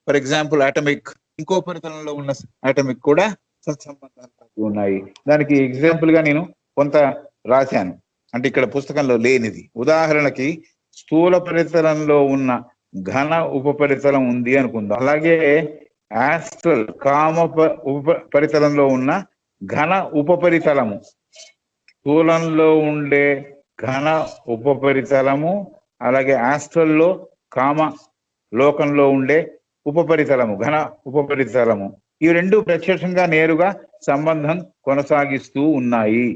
ఫర్ ఎగ్జాంపుల్ ఆటమిక్ ఇంకో పరితలంలో ఉన్న ఆటమిక్ కూడా సత్సంబంధాలు కలిగి ఉన్నాయి. దానికి ఎగ్జాంపుల్ గా నేను కొంత రాశాను, అంటే ఇక్కడ పుస్తకంలో లేనిది. ఉదాహరణకి స్థూల పరితలంలో ఉన్న ఘన ఉపరితలం ఉంది అనుకుందాం. అలాగే ఆస్ట్రల్ కామ ఉపరితలంలో ఉన్న ఘన ఉపరితలము, స్థూలంలో ఉండే ఘన ఉపరితలము, అలాగే ఆస్ట్రల్లో కామ లోకంలో ఉండే ఉపరితలము ఘన ఉపరితలము, ఈ రెండు ప్రత్యక్షంగా నేరుగా సంబంధం కొనసాగిస్తూ ఉన్నాయి.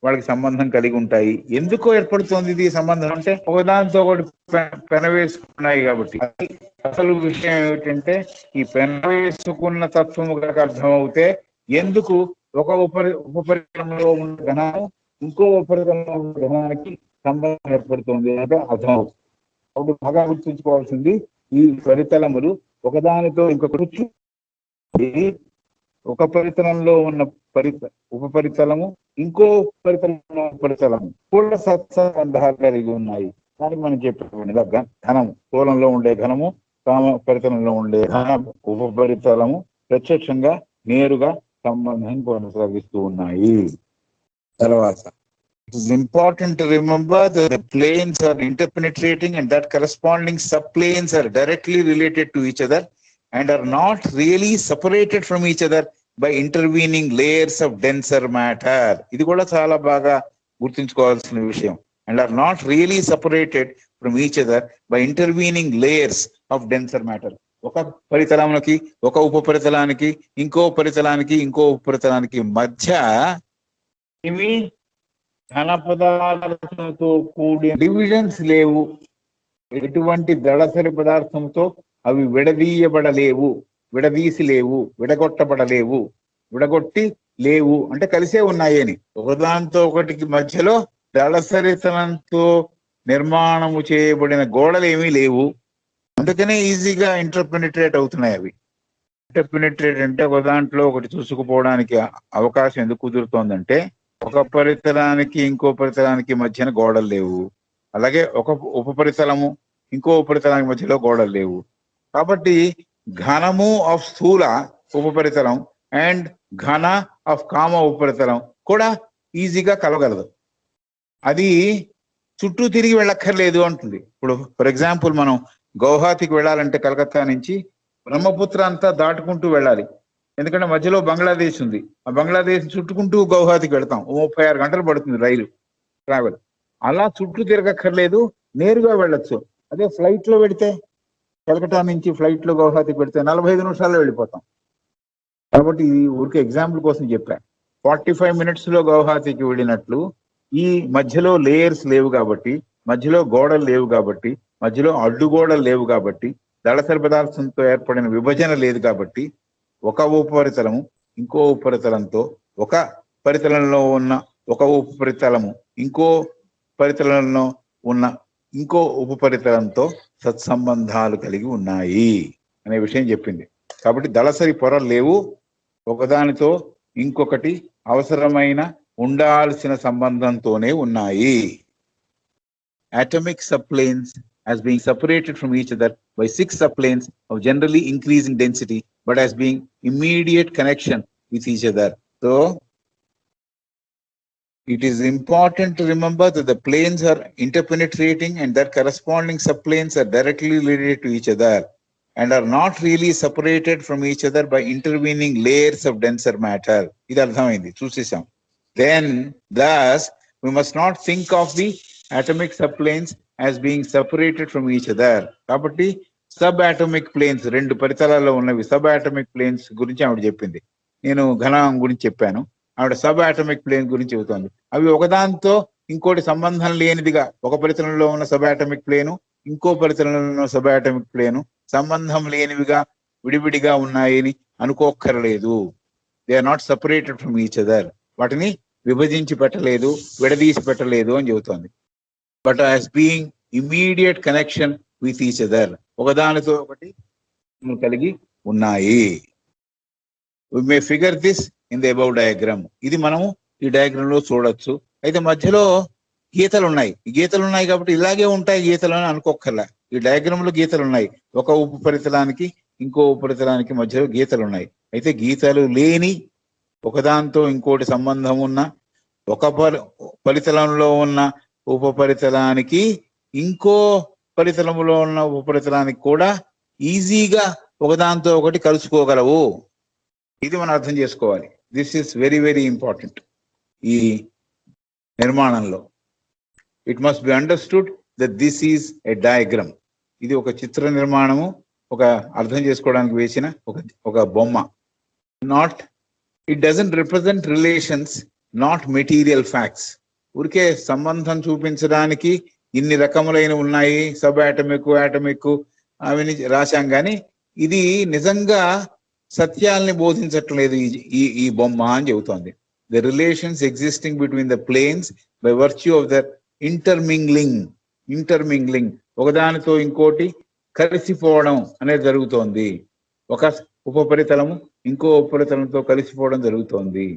వాళ్ళకి సంబంధం కలిగి ఉంటాయి. ఎందుకో ఏర్పడుతోంది ఇది సంబంధం అంటే, ఒకదానితో ఒకటి పెనవేసుకున్నాయి కాబట్టి. అసలు విషయం ఏమిటంటే, ఈ పెనవేసుకున్న తత్వము కనుక అర్థమవుతే ఎందుకు ఒక ఉపరితలంలో ఉన్న ఘనాన్ని ఇంకో ఉపరితలంలో ఉన్న ఘనానికి సంబంధం ఏర్పడుతుంది అంటే అర్థమవుతుంది. అప్పుడు బాగా గుర్తుంచుకోవాల్సింది, ఈ పరితలములు ఒకదానితో ఇంకొకటి ఒక పరితలంలో ఉన్న ఉపరితలము ఇంకో ఉపరితలము కూడా సత్సంబంధాలు కలిగి ఉన్నాయి. కానీ మనం చెప్పేది ఘనము, స్థూలంలో ఉండే ఘనము, కామ పరితలంలో ఉండే ఘన ఉపరితలము ప్రత్యక్షంగా నేరుగా సంబంధం కొనసాగిస్తూ ఉన్నాయి. తర్వాత it is important to remember that the planes are interpenetrating and that corresponding subplanes are directly related to each other and are not really separated from each other by intervening layers of denser matter. ఇది కూడా చాలా బాగా గుర్తుంచుకోవాల్సిన విషయం. And are not really separated from each other by intervening layers of denser matter. ఒక పరితలానికి ఒక ఉపరితలానికి ఇంకో పరితలానికి ఇంకో ఉపరితలానికి మధ్య ఇవి ఘన పదార్థంతో కూడిన డివిజన్స్ లేవు. ఎటువంటి దళసరి పదార్థంతో అవి విడదీయబడలేవు, విడదీసి లేవు, విడగొట్టబడలేవు, విడగొట్టి లేవు అంటే కలిసే ఉన్నాయి అని. ఒకదాంతో ఒకటికి మధ్యలో దళసరితనంతో నిర్మాణము చేయబడిన గోడలు ఏమీ లేవు. అందుకనే ఈజీగా ఇంటర్పెనిట్రేట్ అవుతున్నాయి అవి. ఇంటర్పెనిట్రేట్ అంటే ఒక దాంట్లో ఒకటి చూసుకుపోవడానికి అవకాశం ఎందుకు కుదురుతోందంటే, ఒక పరితలానికి ఇంకో పరితలానికి మధ్యన గోడలు లేవు, అలాగే ఒక ఉపరితలము ఇంకో ఉపరితలానికి మధ్యలో గోడలు లేవు. కాబట్టి ఘనము ఆఫ్ స్థూల ఉపరితలం అండ్ ఘన ఆఫ్ కామ ఉపరితలం కూడా ఈజీగా కలగలదు. అది చుట్టూ తిరిగి వెళ్ళక్కర్లేదు అంటుంది. ఇప్పుడు ఫర్ ఎగ్జాంపుల్ మనం గౌహాతికి వెళ్ళాలంటే కలకత్తా నుంచి బ్రహ్మపుత్ర అంతా దాటుకుంటూ వెళ్ళాలి. ఎందుకంటే మధ్యలో బంగ్లాదేశ్ ఉంది. ఆ బంగ్లాదేశ్ చుట్టుకుంటూ గౌహాతికి వెళ్తాం. 36 గంటలు పడుతుంది రైలు ట్రావెల్. అలా చుట్టూ తిరగక్కర్లేదు, నేరుగా వెళ్ళొచ్చు. అదే ఫ్లైట్ లో వెళితే, కలకటా నుంచి ఫ్లైట్ లో గౌహాతికి వెళితే 45 నిమిషాల్లో వెళ్ళిపోతాం. కాబట్టి ఇది ఊరికే ఎగ్జాంపుల్ కోసం చెప్పా. 45 minutes లో గౌహాతికి వెళ్ళినట్లు ఈ మధ్యలో లేయర్స్ లేవు కాబట్టి, మధ్యలో గోడలు లేవు కాబట్టి, మధ్యలో అడ్డుగోడలు లేవు కాబట్టి, దళసరి పదార్థంతో ఏర్పడిన విభజన లేదు కాబట్టి, ఒక ఉపరితలము ఇంకో ఉపరితలంతో, ఒక పరితలంలో ఉన్న ఒక ఉపరితలము ఇంకో పరితలంలో ఉన్న ఇంకో ఉపరితలంతో సత్సంబంధాలు కలిగి ఉన్నాయి అనే విషయం చెప్పింది. కాబట్టి దళసరి పొరలు లేవు, ఒకదానితో ఇంకొకటి అవసరమైన ఉండాల్సిన సంబంధంతోనే ఉన్నాయి. Atomic subplanes as being separated from each other by 6 subplanes of generally increasing density, but as being immediate connection with each other. So, It is important to remember that the planes are interpenetrating and that corresponding subplanes are directly related to each other and are not really separated from each other by intervening layers of denser matter. ఇది అర్థమైంది, చూసేసాం. Then, thus, we must not think of the atomic subplanes as being separated from each other. కాబట్టి sub atomic planes, రెండు పరితలాల్లో ఉన్నవి sub atomic planes గురించి ఆవిడ చెప్పింది. నేను ఘనం గురించి చెప్పాను, ఆవిడ సబ్ అటామిక్ ప్లేన్ గురించి చెబుతోంది. అవి ఒకదాంతో ఇంకోటి సంబంధం లేనిదిగా, ఒక పరితలంలో ఉన్న సబ్ అటామిక్ ప్లేను ఇంకో పరితలంలో ఉన్న సబ్ అటామిక్ ప్లేను సంబంధం లేనివిగా విడివిడిగా ఉన్నాయని అనుకోక్కర్లేదు. They are not separated from each other. వాటిని విభజించి పెట్టలేదు, విడదీసి పెట్టలేదు అని చెబుతోంది. But as being immediate connection with each other, ఒకదానితో ఒకటి కలిగి ఉన్నాయి. We may figure this in the above diagram. ఇది మనము ఈ డయాగ్రామ్ లో చూడొచ్చు. అయితే మధ్యలో గీతలు ఉన్నాయి. ఈ గీతలు ఉన్నాయి కాబట్టి ఇలాగే ఉంటాయి గీతలు అని అనుకోకర్లా. ఈ డయాగ్రామ్ లో గీతలు ఉన్నాయి. ఒక ఉపరితలానికి ఇంకో ఉపరితలానికి మధ్యలో గీతలు ఉన్నాయి. అయితే గీతలు లేని, ఒకదాంతో ఇంకోటి సంబంధం ఉన్న, ఒక పరితలంలో ఉన్న ఉపరితలానికి ఇంకో పరితలంలో ఉన్న ఉపరితలానికి కూడా ఈజీగా ఒకదాంతో ఒకటి కలుసుకోగలవు. ఇది మనం అర్థం చేసుకోవాలి. This is very very important. ఈ నిర్మాణంలో it must be understood that this is a diagram. ఇది ఒక చిత్ర నిర్మాణము, ఒక అర్థం చేసుకోవడానికి వేసిన ఒక బొమ్మ. Not, it doesn't represent relations, not material facts. ఊరికే సంబంధం చూపించడానికి ఇన్ని రకములైన ఉన్నాయి, సబ్ ఆటమిక్ ఆటమిక్ అవన్నీ రాశాం, కానీ ఇది నిజంగా సత్యాల్ని బోధించట్లేదు ఈ బొమ్మ అని చెబుతోంది. The relations existing between the planes by virtue of the intermingling, ఒకదానితో ఇంకోటి కలిసిపోవడం అనేది జరుగుతోంది. ఒక ఉపరితలము ఇంకో ఉపరితలంతో కలిసిపోవడం జరుగుతోంది.